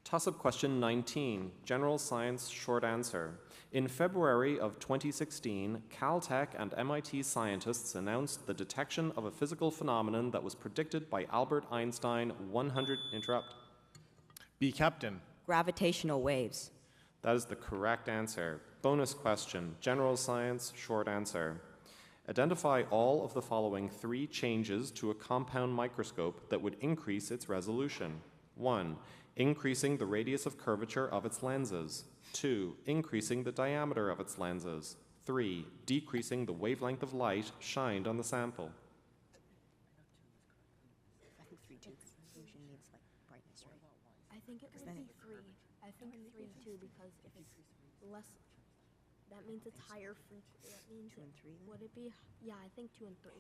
Toss-up question 19, general science short answer. In February of 2016, Caltech and MIT scientists announced the detection of a physical phenomenon that was predicted by Albert Einstein 100, interrupt. B, Captain. Gravitational waves. That is the correct answer. Bonus question, general science short answer. Identify all of the following 3 changes to a compound microscope that would increase its resolution. 1, increasing the radius of curvature of its lenses. 2, increasing the diameter of its lenses. 3, decreasing the wavelength of light shined on the sample. I think 3 too. Resolution means like brightness, right? I think it would then be it- 3. I think 3 too, because if it's less, that means it's higher frequency. That means 2 and 3 then? would it be? Yeah, I think 2 and 3.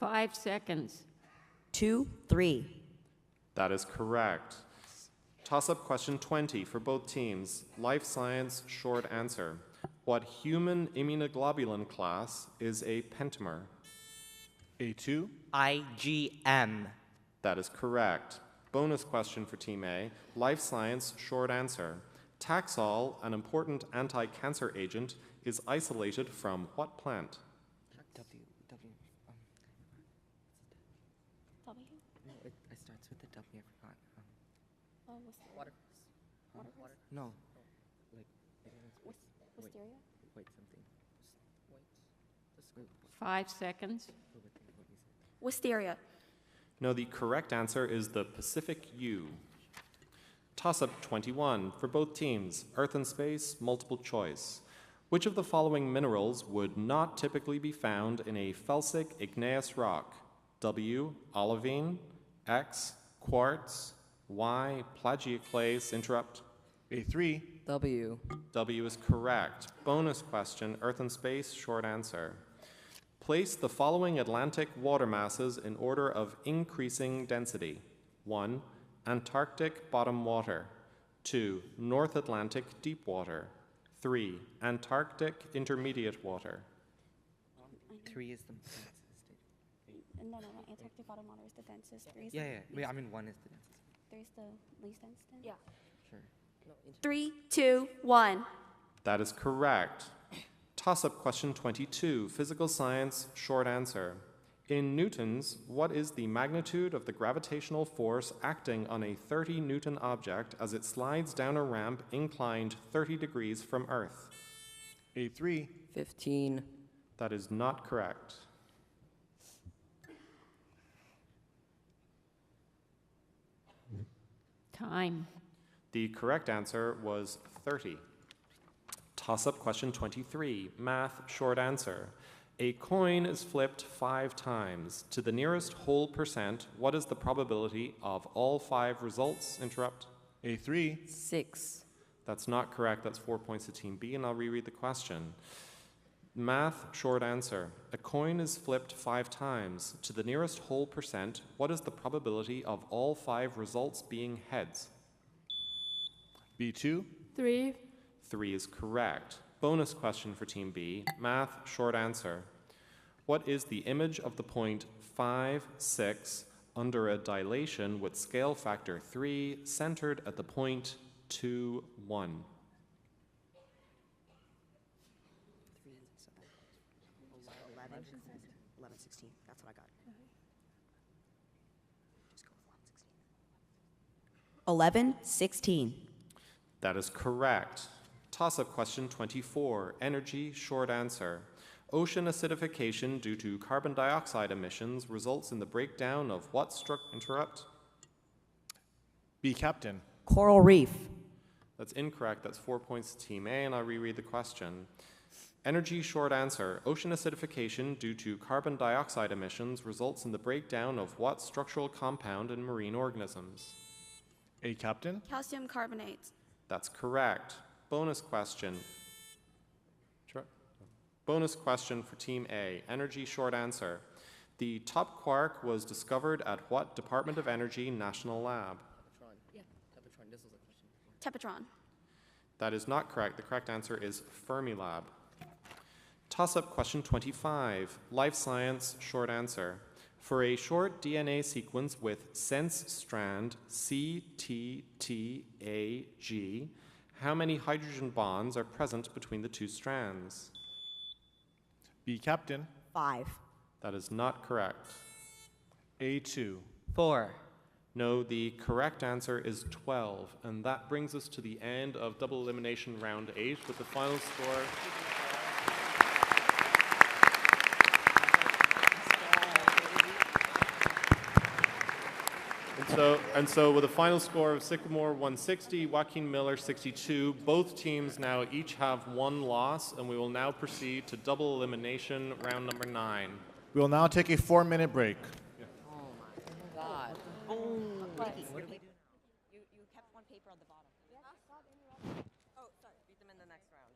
5 seconds. 2, 3. That is correct. Toss-up question 20 for both teams. Life science short answer. What human immunoglobulin class is a pentamer? A2. IgM. That is correct. Bonus question for Team A. Life science short answer. Taxol, an important anti-cancer agent, is isolated from what plant? W. W? No, it starts with the W. I forgot. Oh, what's the Water. Water? No. Like. Wisteria? Wait, something. Wait. 5 seconds. Wisteria. No, the correct answer is the Pacific U. Toss-up 21 for both teams. Earth and space, multiple choice. Which of the following minerals would not typically be found in a felsic igneous rock? W, olivine. X, quartz. Y, plagioclase, interrupt. A3. W. W is correct. Bonus question, Earth and space, short answer. Place the following Atlantic water masses in order of increasing density. 1. Antarctic bottom water. 2. North Atlantic deep water. 3. Antarctic intermediate water. 3 is the No, Antarctic bottom water is the densest. Three is yeah, the yeah. least- Wait, I mean 1 is the densest. Three is the least dense. Then? Yeah. Sure. 3, 2, 1. That is correct. Toss-up question 22, physical science, short answer. In newtons, what is the magnitude of the gravitational force acting on a 30-Newton object as it slides down a ramp inclined 30 degrees from Earth? A3. 15. That is not correct. Time. The correct answer was 30. Toss-up question 23, math, short answer. A coin is flipped 5 times. To the nearest whole percent, what is the probability of all 5 results? Interrupt. A3. 6. That's not correct. That's 4 points to Team B, and I'll reread the question. Math, short answer. A coin is flipped 5 times. To the nearest whole percent, what is the probability of all 5 results being heads? B2. 3. 3 is correct. Bonus question for Team B. Math, short answer. What is the image of the point 5, 6 under a dilation with scale factor 3 centered at the point 2, 1? 11, 16. That's what I got. Just go with 11, 16. 11, 16. That is correct. Toss-up question 24, energy, short answer. Ocean acidification due to carbon dioxide emissions results in the breakdown of what interrupt? B, captain. Coral reef. That's incorrect. That's 4 points to Team A, and I'll reread the question. Energy, short answer. Ocean acidification due to carbon dioxide emissions results in the breakdown of what structural compound in marine organisms? A, captain. Calcium carbonate. That's correct. Bonus question. Bonus question for Team A. Energy, short answer. The top quark was discovered at what Department of Energy National Lab? Tepetron. That is not correct. The correct answer is Fermilab. Toss-up question 25. Life science, short answer. For a short DNA sequence with sense strand CTTAG, how many hydrogen bonds are present between the 2 strands? B, captain. 5. That is not correct. A2. 4. No, the correct answer is 12, and that brings us to the end of double elimination round 8 with the final score. And so with a final score of Sycamore 160, Joaquin Miller 62, both teams now each have 1 loss, and we will now proceed to double elimination round number 9. We will now take a 4-minute break. Oh my God. What do we do now? You kept one paper on the bottom. Oh, sorry. Beat them in the next round.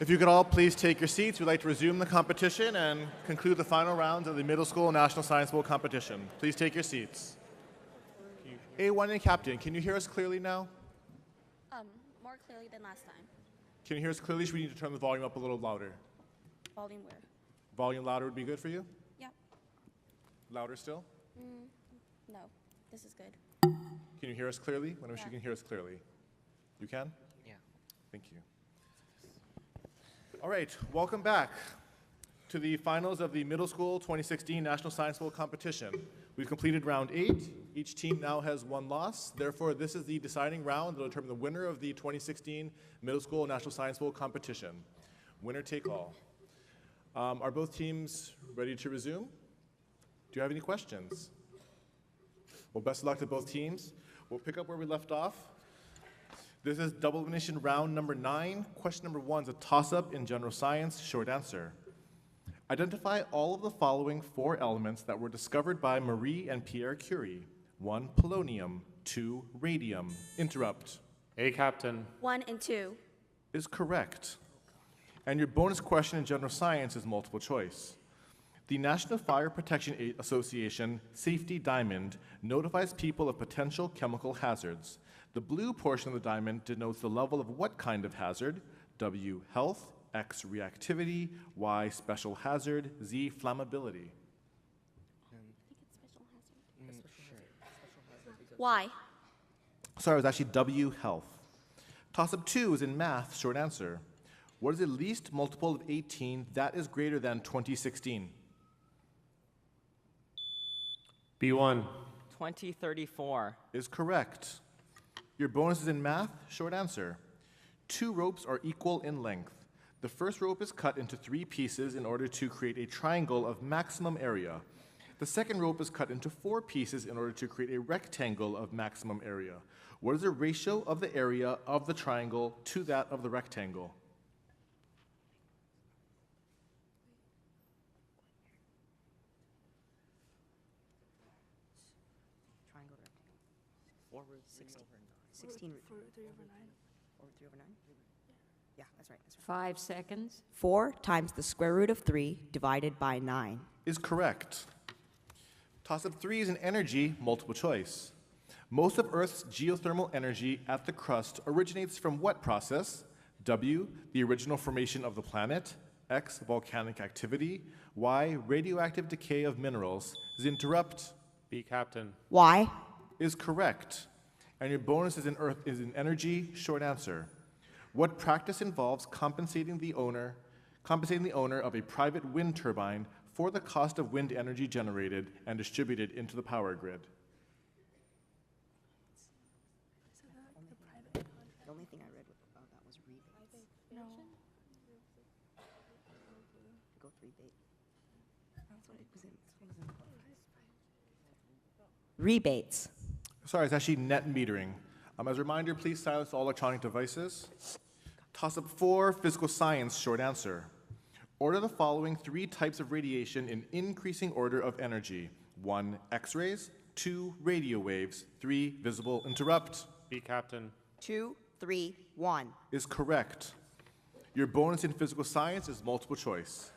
If you could all please take your seats, we'd like to resume the competition and conclude the final rounds of the Middle School National Science Bowl competition. Please take your seats. A1 and Captain, can you hear us clearly now? More clearly than last time. Can you hear us clearly? Should we need to turn the volume up a little louder? Volume where? Volume louder would be good for you? Yeah. Louder still? No, this is good. Can you hear us clearly? When you can hear us clearly. You can? Yeah. Thank you. All right, welcome back to the finals of the Middle School 2016 National Science Bowl competition. We've completed round 8. Each team now has 1 loss. Therefore, this is the deciding round that will determine the winner of the 2016 Middle School National Science Bowl competition. Winner take all. Are both teams ready to resume? Do you have any questions? Well, best of luck to both teams. We'll pick up where we left off. This is double elimination round number 9. Question number 1 is a toss-up in general science, short answer. Identify all of the following 4 elements that were discovered by Marie and Pierre Curie. 1, polonium. 2, radium. Interrupt. A, Captain. 1 and 2. Is correct. And your bonus question in general science is multiple choice. The National Fire Protection Association Safety Diamond notifies people of potential chemical hazards. The blue portion of the diamond denotes the level of what kind of hazard? W, health. X, reactivity. Y, special hazard. Z, flammability. Why? Sorry, it was actually W, health. Toss-up 2 is in math, short answer. What is the least multiple of 18 that is greater than 2016? B1. 2034. Is correct. Your bonus is in math, short answer. 2 ropes are equal in length. The first rope is cut into 3 pieces in order to create a triangle of maximum area. The second rope is cut into 4 pieces in order to create a rectangle of maximum area. What is the ratio of the area of the triangle to that of the rectangle? Triangle to rectangle. 16. 4 root 3 over 9. 4 root 3 over 9? Yeah, that's right. 5 seconds. 4 times the square root of 3 divided by 9. Is correct. Toss-up 3 is an energy multiple choice. Most of Earth's geothermal energy at the crust originates from what process? W, the original formation of the planet. X, volcanic activity. Y, radioactive decay of minerals. Z, interrupt. B, Captain. Why? Is correct. And your bonus is in energy, short answer. What practice involves compensating the owner of a private wind turbine for the cost of wind energy generated and distributed into the power grid? The only thing I read about that was rebates. No. Go rebate. Rebates. Sorry, it's actually net metering. As a reminder, please silence all electronic devices. Toss-up 4, physical science, short answer. Order the following 3 types of radiation in increasing order of energy. 1, X-rays. 2, radio waves. 3, visible. Interrupt. B, Captain. 2, 3, 1. Is correct. Your bonus in physical science is multiple choice.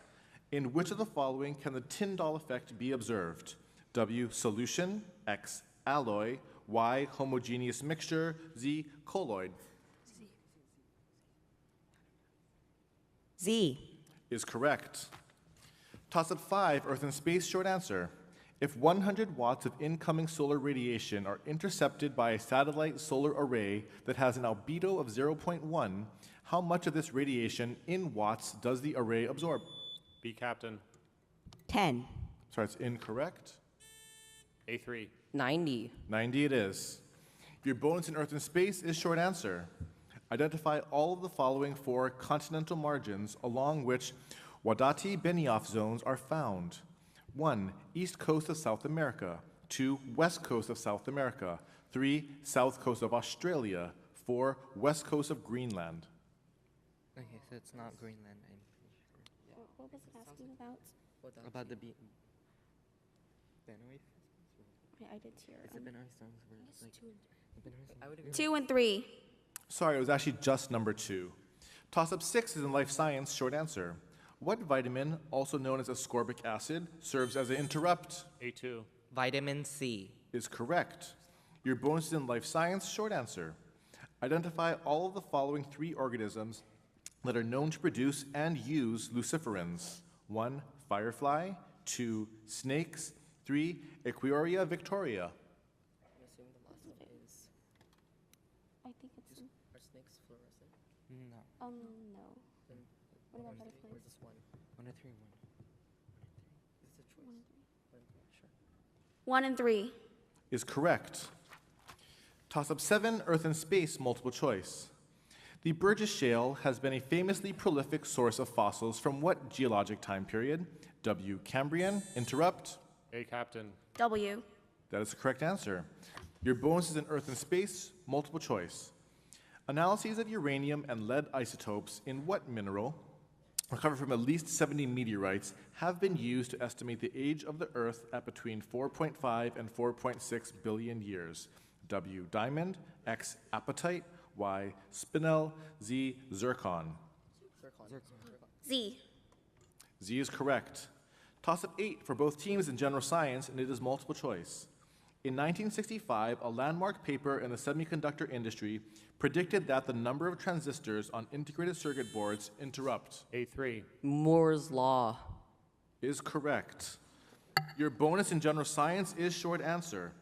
In which of the following can the Tyndall effect be observed? W, solution. X, alloy. Y, homogeneous mixture. Z, colloid. Z. Is correct. Toss-up 5, Earth and space, short answer. If 100 watts of incoming solar radiation are intercepted by a satellite solar array that has an albedo of 0.1, how much of this radiation in watts does the array absorb? B, Captain. 10. Sorry, it's incorrect. A3. 90. 90 it is. Your bonus in Earth and space is short answer. Identify all of the following 4 continental margins along which Wadati-Benioff zones are found. 1, east coast of South America. 2, west coast of South America. 3, south coast of Australia. 4, west coast of Greenland. Okay, so it's not Greenland, I'm pretty sure. What was it asking about? About the Benoist? Okay, I did hear. It's the Benoist zones where it's like... the Benoist zones. 2 and 3. Sorry, it was actually just number 2. Toss-up 6 is in life science, short answer. What vitamin, also known as ascorbic acid, serves as an interrupt? A2. Vitamin C. Is correct. Your bonus is in life science, short answer. Identify all of the following 3 organisms that are known to produce and use luciferins. 1, firefly. 2, snakes. 3, Equioria victoria. I think it's. Are snakes fluorescent? No. No. What about butterflies? Where's this one? 1 and 3, 1. Is this a choice? Sure. 1 and 3. Is correct. Toss-up 7, Earth and space, multiple choice. The Burgess Shale has been a famously prolific source of fossils from what geologic time period? W, Cambrian. Interrupt. A, Captain. W. That is the correct answer. Your bonus is in Earth and space, multiple choice. Analyses of uranium and lead isotopes in what mineral? recovered from at least 70 meteorites have been used to estimate the age of the Earth at between 4.5 and 4.6 billion years? W, diamond, X, apatite, Y, spinel, Z, zircon. Z. Z is correct. Toss-up 8 for both teams in general science, and it is multiple choice. In 1965, a landmark paper in the semiconductor industry predicted that the number of transistors on integrated circuit boards interrupt. A3. Moore's Law. Is correct. Your bonus in general science is short answer.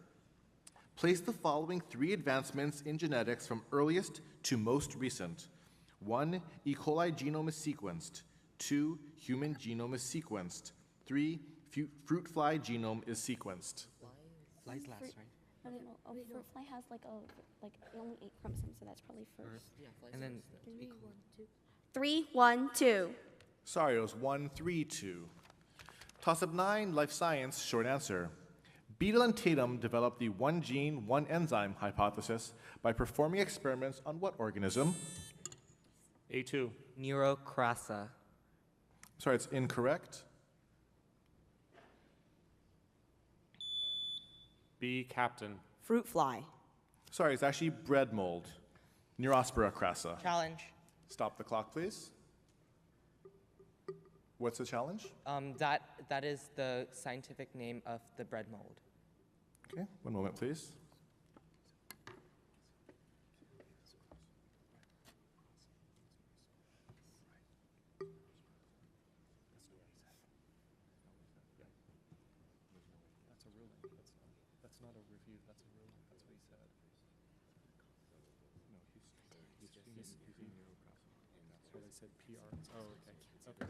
Place the following 3 advancements in genetics from earliest to most recent. 1, E. coli genome is sequenced. 2, human genome is sequenced. 3, fruit fly genome is sequenced. Flies last, right? I don't know. Oh, fruit fly has like only 8 chromosomes, so that's probably first. And then 3, 1, 2. Sorry, it was 1, 3, 2. Toss-up 9, life science, short answer. Beadle and Tatum developed the one gene, one enzyme hypothesis by performing experiments on what organism? A2. Neurocrassa. Sorry, it's incorrect. B, captain. Fruit fly. Sorry, it's actually bread mold. Neurospora crassa. Challenge. Stop the clock, please. What's the challenge? That is the scientific name of the bread mold. Okay, one moment, please. That's not a review, that's a ruling, that's what he said. No, he's in Neurocrassa. That's what I said, PR. Oh, okay. Okay.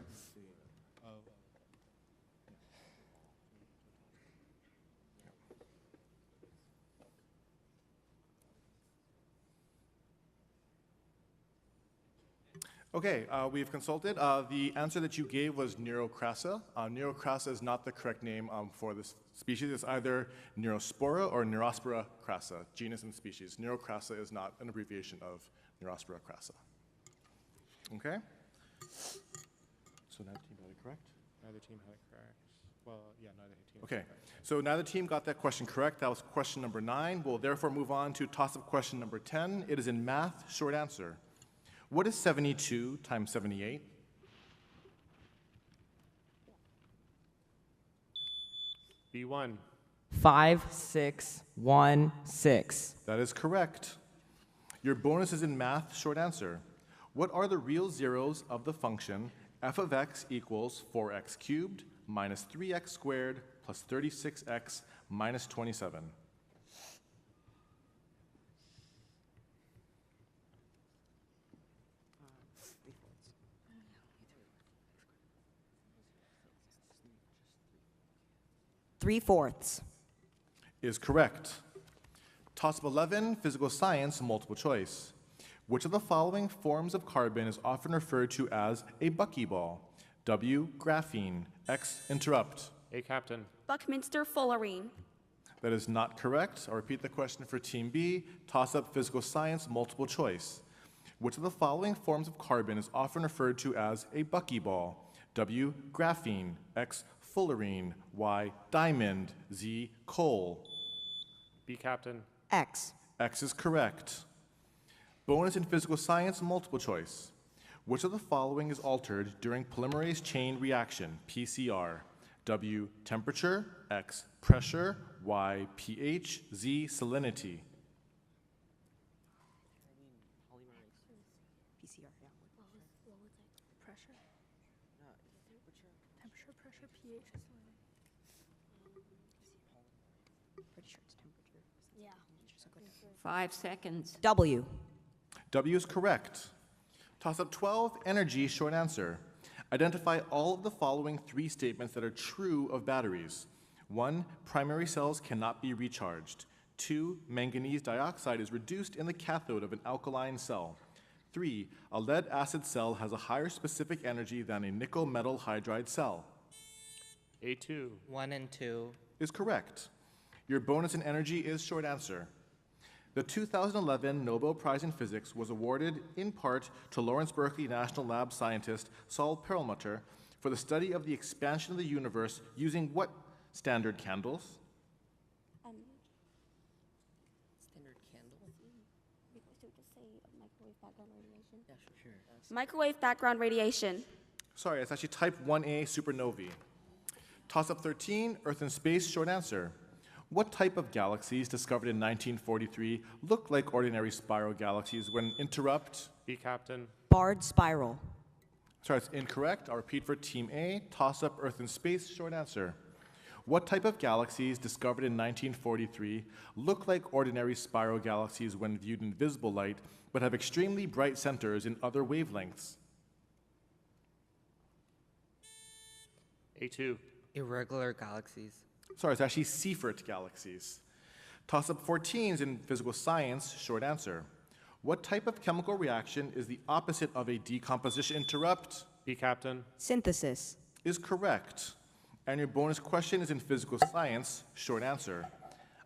Oh. Okay, we've consulted. The answer that you gave was Neurocrassa. Neurocrassa is not the correct name for this species. It's either Neurospora or Neurospora crassa, genus and species. Neurocrassa is not an abbreviation of Neurospora crassa. Okay? So neither team got it correct? Neither team had it correct. Well, yeah, neither team. Okay, so neither team got that question correct. That was question number 9. We'll therefore move on to toss-up question number 10. It is in math, short answer. What is 72 times 78? B1. 5, 6, 1, 6. That is correct. Your bonus is in math, short answer. What are the real zeros of the function f of x equals 4x cubed minus 3x squared plus 36x minus 27? Three-fourths. Is correct. Toss-up 11, physical science, multiple choice. Which of the following forms of carbon is often referred to as a buckyball? W, graphene. X, interrupt. A, captain. Buckminster fullerene. That is not correct. I'll repeat the question for Team B. Toss-up physical science, multiple choice. Which of the following forms of carbon is often referred to as a buckyball? W, graphene. X, fullerene. Y, diamond. Z, coal. B, captain. X. X is correct. Bonus in physical science, multiple choice. Which of the following is altered during polymerase chain reaction, PCR? W, temperature. X, pressure. Y, pH. Z, salinity. PCR, yeah. What was it? Pressure? Temperature, pressure, pH, Pretty sure it's temperature. Yeah. 5 seconds. W. W is correct. Toss-up 12, energy, short answer. Identify all of the following 3 statements that are true of batteries. 1, primary cells cannot be recharged. 2, manganese dioxide is reduced in the cathode of an alkaline cell. 3, a lead acid cell has a higher specific energy than a nickel metal hydride cell. A2. 1 and 2. Is correct. Your bonus in energy is short answer. The 2011 Nobel Prize in Physics was awarded in part to Lawrence Berkeley National Lab scientist Saul Perlmutter for the study of the expansion of the universe using what standard candles? Standard candle? Just say microwave background radiation. Yeah, sure. Microwave background radiation. Sorry, it's actually type 1A supernovae. Toss-up 13, Earth and space, short answer. What type of galaxies discovered in 1943 look like ordinary spiral galaxies when interrupt? B, Captain. Barred spiral. Sorry, it's incorrect. I'll repeat for Team A. Toss-up, Earth and space, short answer. What type of galaxies discovered in 1943 look like ordinary spiral galaxies when viewed in visible light, but have extremely bright centers in other wavelengths? A2. Irregular galaxies. Sorry, it's actually Seyfert galaxies. Toss-up 14 is in physical science, short answer. What type of chemical reaction is the opposite of a decomposition interrupt? B, Captain. Synthesis. Is correct. And your bonus question is in physical science, short answer.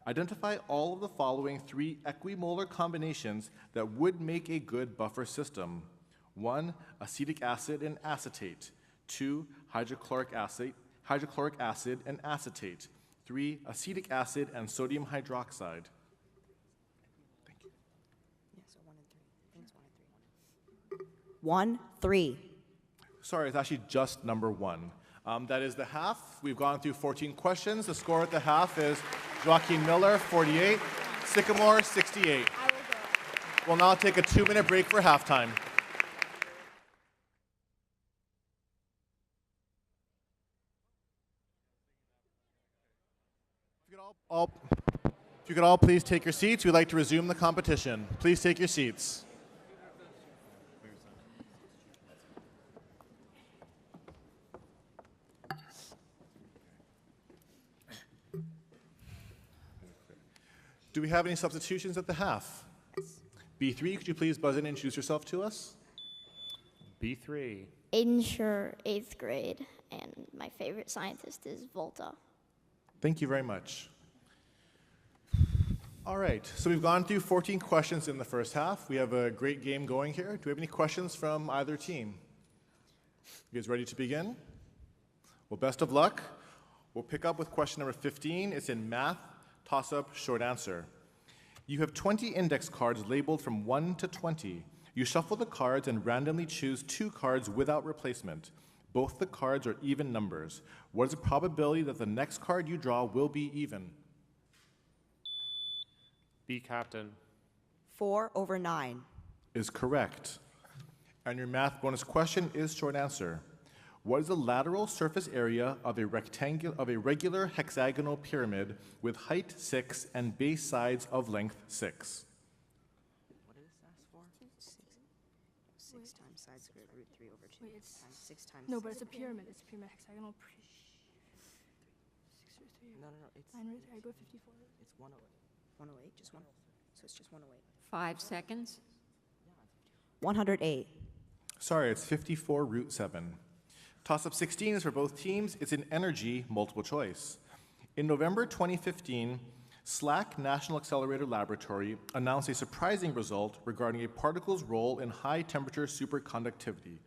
Identify all of the following 3 equimolar combinations that would make a good buffer system. 1, acetic acid and acetate. 2, hydrochloric acid and acetate. 3, acetic acid and sodium hydroxide. Thank you. Yeah, so 1 and 3. I think it's 1 and 3. 1, 3. Sorry, it's actually just number 1. That is the half. We've gone through 14 questions. The score at the half is Joaquin Miller, 48, Sycamore, 68. We'll now take a 2-minute break for halftime. If you could all please take your seats, we'd like to resume the competition. Please take your seats. Do we have any substitutions at the half? B3, could you please buzz in and introduce yourself to us? B3. Aiden Schur, 8th grade, and my favorite scientist is Volta. Thank you very much. All right, so we've gone through 14 questions in the first half. We have a great game going here. Do we have any questions from either team? You guys ready to begin? Well, best of luck. We'll pick up with question number 15. It's in math, toss-up, short answer. You have 20 index cards labeled from 1 to 20. You shuffle the cards and randomly choose 2 cards without replacement. Both the cards are even numbers. What is the probability that the next card you draw will be even? B, Captain. 4/9. Is correct. And your math bonus question is short answer. What is the lateral surface area of a regular hexagonal pyramid with height 6 and base sides of length 6? What does this ask for? 6 times side squared root 3 over 2 Wait, it's times 6 times no, but it's a pyramid. It's a pyramid hexagonal. 6 root 3. No, it's 9 root 3. I go 54. It's 108. 108, just 1. So it's just 108. 5 seconds. 108. Sorry, it's 54 root 7. Toss-up 16 is for both teams. It's an energy multiple choice. In November 2015, SLAC National Accelerator Laboratory announced a surprising result regarding a particle's role in high-temperature superconductivity.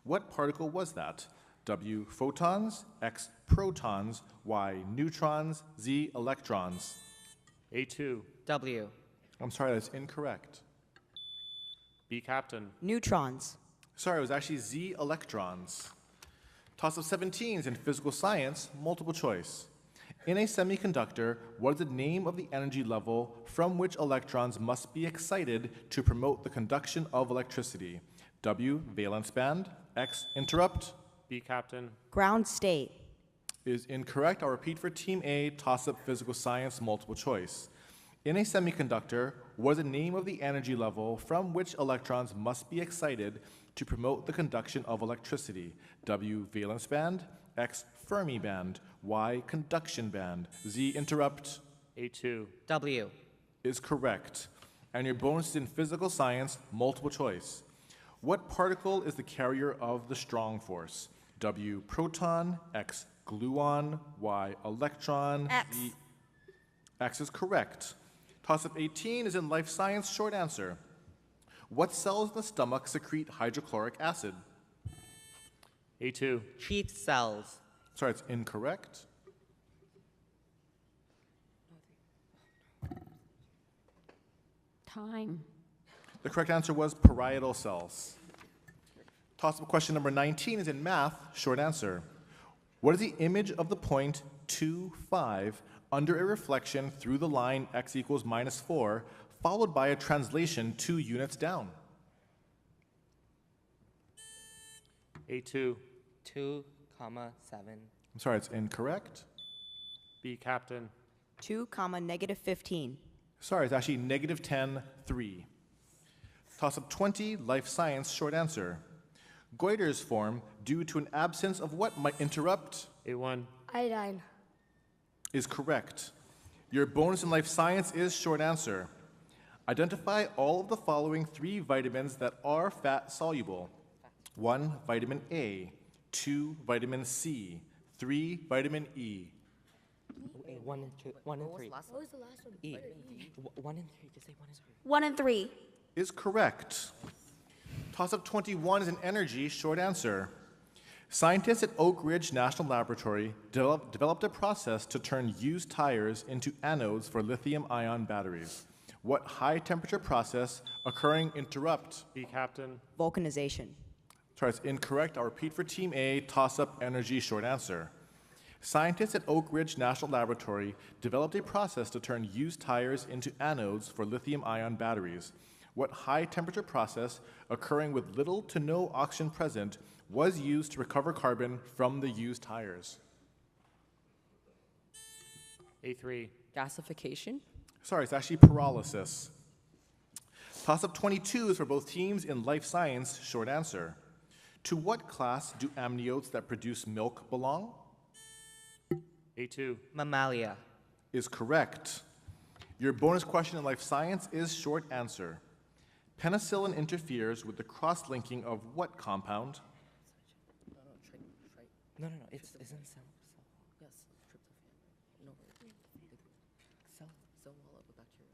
What particle was that? W, photons, X, protons, Y, neutrons, Z, electrons. A2. W. I'm sorry, that's incorrect. B, Captain. Neutrons. Sorry, it was actually Z, electrons. Toss-up 17 is in physical science, multiple choice. In a semiconductor, what is the name of the energy level from which electrons must be excited to promote the conduction of electricity? W, valence band, X, interrupt. B, Captain. Ground state. Is incorrect. I'll repeat for Team A, toss-up physical science, multiple choice. In a semiconductor, what is the name of the energy level from which electrons must be excited to promote the conduction of electricity? W, valence band, X, Fermi band, Y, conduction band, Z, interrupt. A2. W. Is correct. And your bonus is in physical science, multiple choice. What particle is the carrier of the strong force? W, proton, X, gluon, Y, electron, X. Z. X is correct. Toss-up 18 is in life science, short answer. What cells in the stomach secrete hydrochloric acid? A2. Chief cells. Sorry, it's incorrect. Time. The correct answer was parietal cells. Toss-up question number 19 is in math, short answer. What is the image of the point 2, 5 under a reflection through the line x equals -4, followed by a translation 2 units down? A2. 2, comma 7. I'm sorry, it's incorrect. B, Captain. 2, comma, -15. Sorry, it's actually -10, 3. Toss-up 20, life science, short answer. Goiters form due to an absence of what might interrupt? A1. Iodine. Is correct. Your bonus in life science is short answer. Identify all of the following 3 vitamins that are fat soluble. 1, vitamin A. 2, vitamin C. 3, vitamin E. 1 and 2, 1 and 3. What was the last one? E. 1 and 3. Just say 1 and 3. 1 and 3. Is correct. Toss-up 21 is an energy, short answer. Scientists at Oak Ridge National Laboratory developed a process to turn used tires into anodes for lithium-ion batteries. What high-temperature process occurring interrupt? B, Captain. Vulcanization. Sorry, it's incorrect. I'll repeat for Team A, toss-up energy, short answer. Scientists at Oak Ridge National Laboratory developed a process to turn used tires into anodes for lithium-ion batteries. What high-temperature process occurring with little to no oxygen present was used to recover carbon from the used tires? A3. Gasification. Sorry, it's actually pyrolysis. Toss-up 22 is for both teams in life science, short answer. To what class do amniotes that produce milk belong? A2. Mammalia. Is correct. Your bonus question in life science is short answer. Penicillin interferes with the cross-linking of what compound? No, it's in cell. Yes, tryptophan. No, Cell. cell wall of bacteria.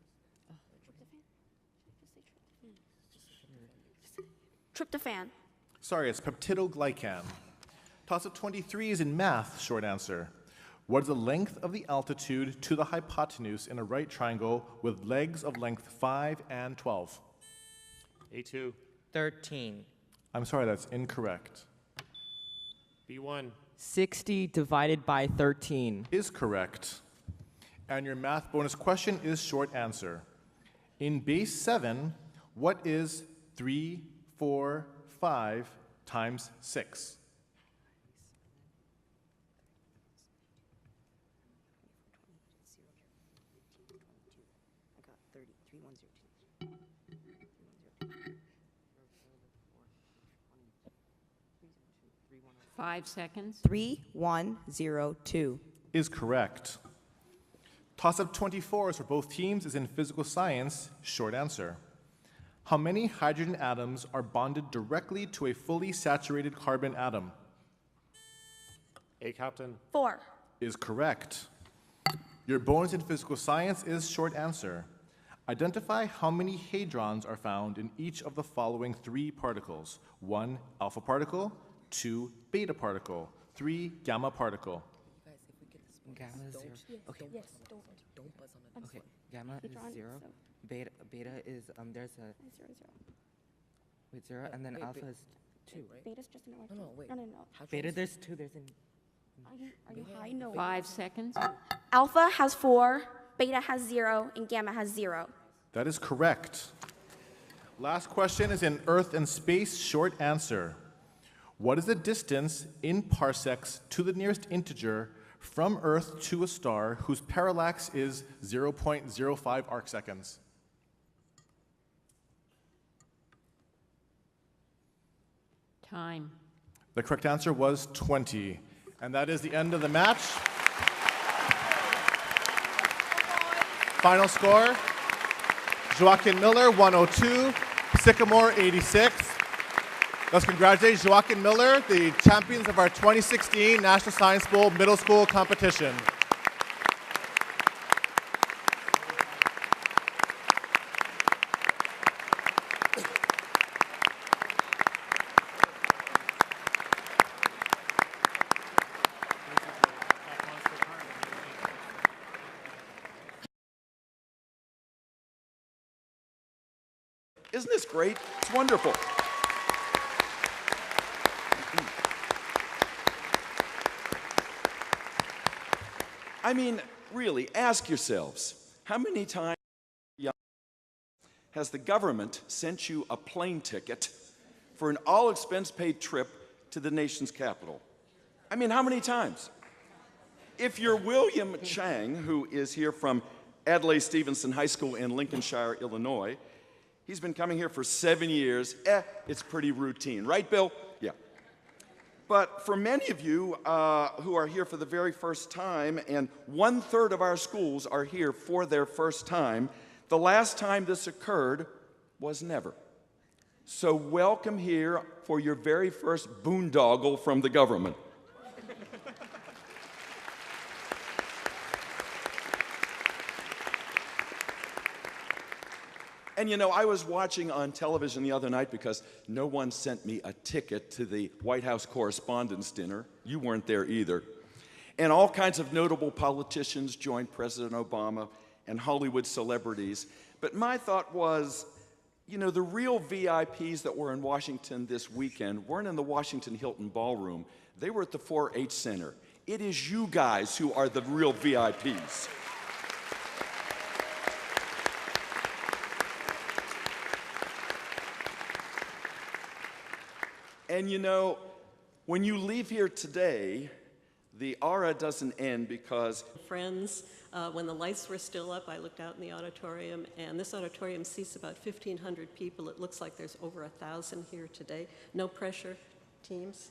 Tryptophan. Sorry, it's peptidoglycan. Toss-up 23 is in math, short answer. What is the length of the altitude to the hypotenuse in a right triangle with legs of length 5 and 12? A2. 13. I'm sorry, that's incorrect. B1. 60 divided by 13. Is correct. And your math bonus question is short answer. In base 7, what is 3, 4, 5 times 6? I got 30. 3, 1, 0, 5 seconds. 3, 1, 0, 2. Is correct. Toss-up 24 is for both teams is in physical science, short answer. How many hydrogen atoms are bonded directly to a fully saturated carbon atom? A, Captain. 4. Is correct. Your bonus in physical science is short answer. Identify how many hadrons are found in each of the following 3 particles. 1, alpha particle. 2, beta particle. 3, gamma particle. Guys, if we get this one, Gamma is don't, 0. Okay. Yes, don't buzz on it. Okay. Gamma is Hadron, 0. so- Beta is there's a 0, 0. wait 0 and then Wait, alpha wait. is 2. Right? Beta's just an electron. No, wait. No. Beta there's 2. There's an Are you high? No. 5 seconds. Alpha has 4, beta has 0, and gamma has 0. That is correct. Last question is in Earth and space, short answer. What is the distance in parsecs to the nearest integer from Earth to a star whose parallax is 0.05 arc seconds? Time. The correct answer was 20. And that is the end of the match. Final score, Joaquin Miller, 102, Sycamore, 86. Let's congratulate Joaquin Miller, the champions of our 2016 National Science Bowl Middle School competition. Isn't this great? It's wonderful. I mean, really, ask yourselves, how many times has the government sent you a plane ticket for an all-expense-paid trip to the nation's capital? I mean, how many times? If you're William Chang, who is here from Adlai Stevenson High School in Lincolnshire, Illinois, he's been coming here for 7 years. It's pretty routine. Right, Bill? Yeah. But for many of you who are here for the very first time, and 1/3 of our schools are here for their first time, the last time this occurred was never. So welcome here for your very first boondoggle from the government. And you know, I was watching on television the other night because no one sent me a ticket to the White House Correspondents' Dinner. You weren't there either. And all kinds of notable politicians joined President Obama and Hollywood celebrities. But my thought was, you know, the real VIPs that were in Washington this weekend weren't in the Washington Hilton Ballroom. They were at the 4-H Center. It is you guys who are the real VIPs. And you know, when you leave here today, the aura doesn't end because... Friends, when the lights were still up, I looked out in the auditorium, and this auditorium seats about 1,500 people. It looks like there's over 1,000 here today. No pressure, teams.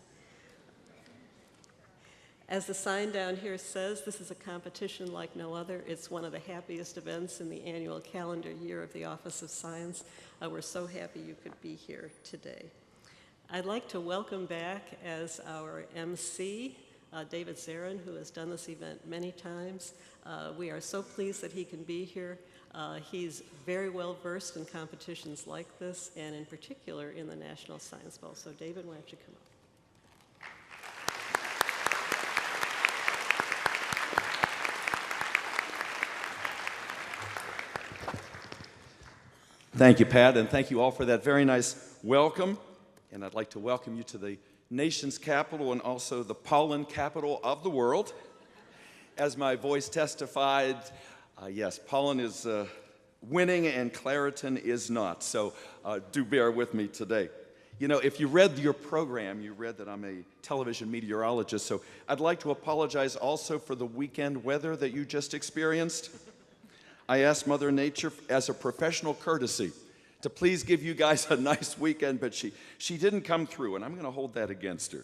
As the sign down here says, this is a competition like no other. It's one of the happiest events in the annual calendar year of the Office of Science. We're so happy you could be here today. I'd like to welcome back as our MC, David Zarin, who has done this event many times. We are so pleased that he can be here. He's very well versed in competitions like this, and in particular in the National Science Bowl. So David, why don't you come up? Thank you, Pat, and thank you all for that very nice welcome. And I'd like to welcome you to the nation's capital and also the pollen capital of the world. As my voice testified, yes, pollen is winning and Claritin is not. So do bear with me today. You know, if you read your program, you read that I'm a television meteorologist, so I'd like to apologize also for the weekend weather that you just experienced. I asked Mother Nature as a professional courtesy to please give you guys a nice weekend, but she didn't come through, and I'm going to hold that against her.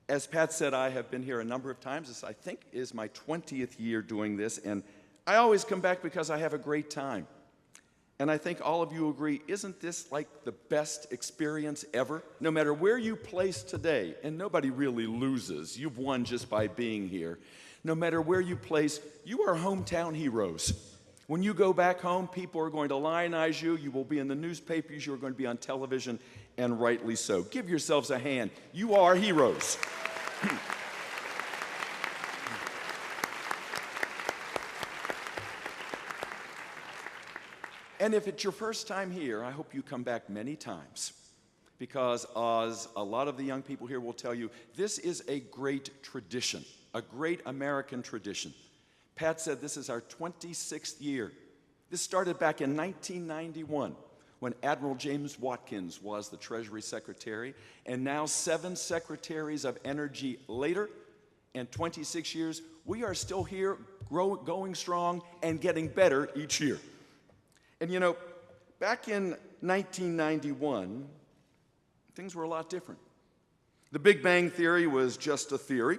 As Pat said, I have been here a number of times. This, I think, is my 20th year doing this, and I always come back because I have a great time. And I think all of you agree, isn't this like the best experience ever? No matter where you place today, and nobody really loses, you've won just by being here. No matter where you place, you are hometown heroes. When you go back home, people are going to lionize you. You will be in the newspapers. You're going to be on television, and rightly so. Give yourselves a hand. You are heroes. And if it's your first time here, I hope you come back many times, because as a lot of the young people here will tell you, this is a great tradition, a great American tradition. Pat said this is our 26th year. This started back in 1991 when Admiral James Watkins was the Treasury Secretary, and now 7 secretaries of energy later, and 26 years, we are still here, going strong and getting better each year. And you know, back in 1991, things were a lot different. The Big Bang Theory was just a theory,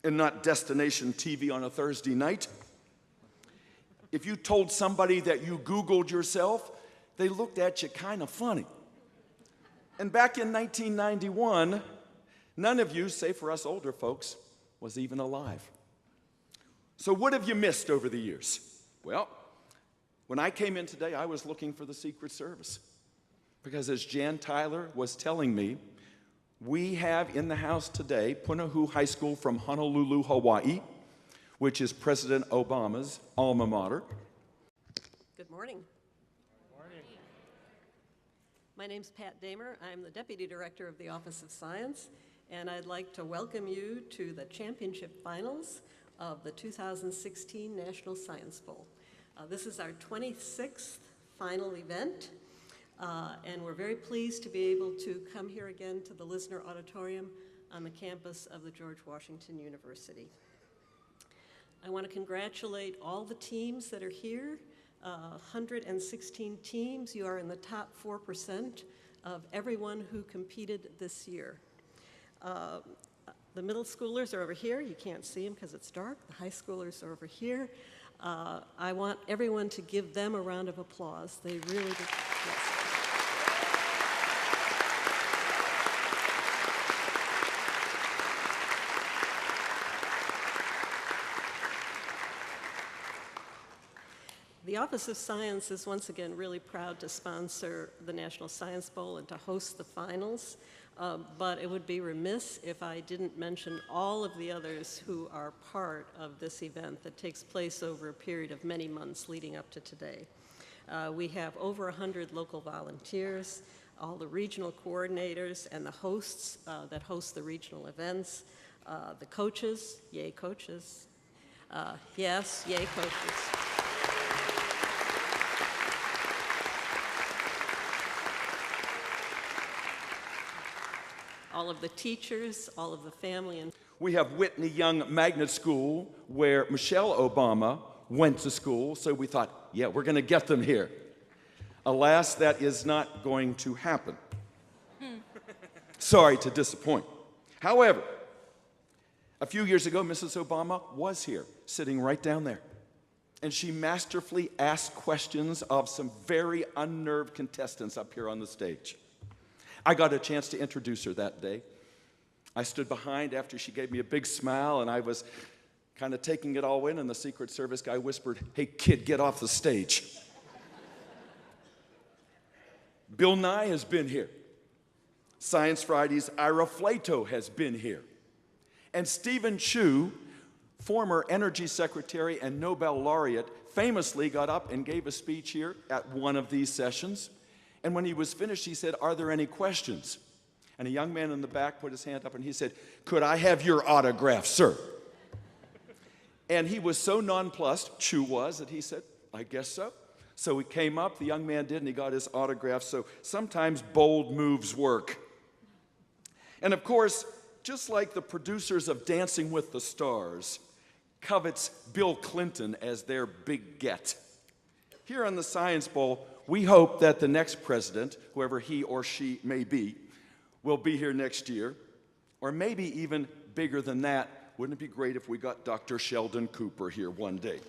and not destination TV on a Thursday night. If you told somebody that you Googled yourself, they looked at you kind of funny. And back in 1991, none of you, say for us older folks, was even alive. So what have you missed over the years? Well, when I came in today, I was looking for the Secret Service. Because as Jan Tyler was telling me, we have in the house today Punahou High School from Honolulu, Hawaii, which is President Obama's alma mater. Good morning. My name's Pat Damer. I'm the Deputy Director of the Office of Science, and I'd like to welcome you to the championship finals of the 2016 National Science Bowl. This is our 26th final event, and we're very pleased to be able to come here again to the Lisner Auditorium on the campus of the George Washington University. I want to congratulate all the teams that are here. 116 teams. You are in the top 4% of everyone who competed this year. The middle schoolers are over here. You can't see them because it's dark. The high schoolers are over here. I want everyone to give them a round of applause. They really did. Yes. The Office of Science is once again really proud to sponsor the National Science Bowl and to host the finals, but it would be remiss if I didn't mention all of the others who are part of this event that takes place over a period of many months leading up to today. We have over 100 local volunteers, all the regional coordinators and the hosts that host the regional events, the coaches, yay coaches, yes, yay coaches. All of the teachers, all of the family. And we have Whitney Young Magnet School, where Michelle Obama went to school, so we thought, yeah, we're going to get them here. Alas, that is not going to happen. Sorry to disappoint. However, a few years ago, Mrs. Obama was here, sitting right down there. And she masterfully asked questions of some very unnerved contestants up here on the stage. I got a chance to introduce her that day. I stood behind after she gave me a big smile, and I was kind of taking it all in, and the Secret Service guy whispered, "Hey, kid, get off the stage." Bill Nye has been here. Science Friday's Ira Flato has been here. And Stephen Chu, former Energy Secretary and Nobel laureate, famously got up and gave a speech here at one of these sessions. And when he was finished, he said, "Are there any questions?" And a young man in the back put his hand up and he said, "Could I have your autograph, sir?" And he was so nonplussed, Chu was, that he said, "I guess so." So he came up, the young man did, and he got his autograph. So sometimes bold moves work. And of course, just like the producers of Dancing with the Stars covets Bill Clinton as their big get, here on the Science Bowl, we hope that the next president, whoever he or she may be, will be here next year, or maybe even bigger than that. Wouldn't it be great if we got Dr. Sheldon Cooper here one day?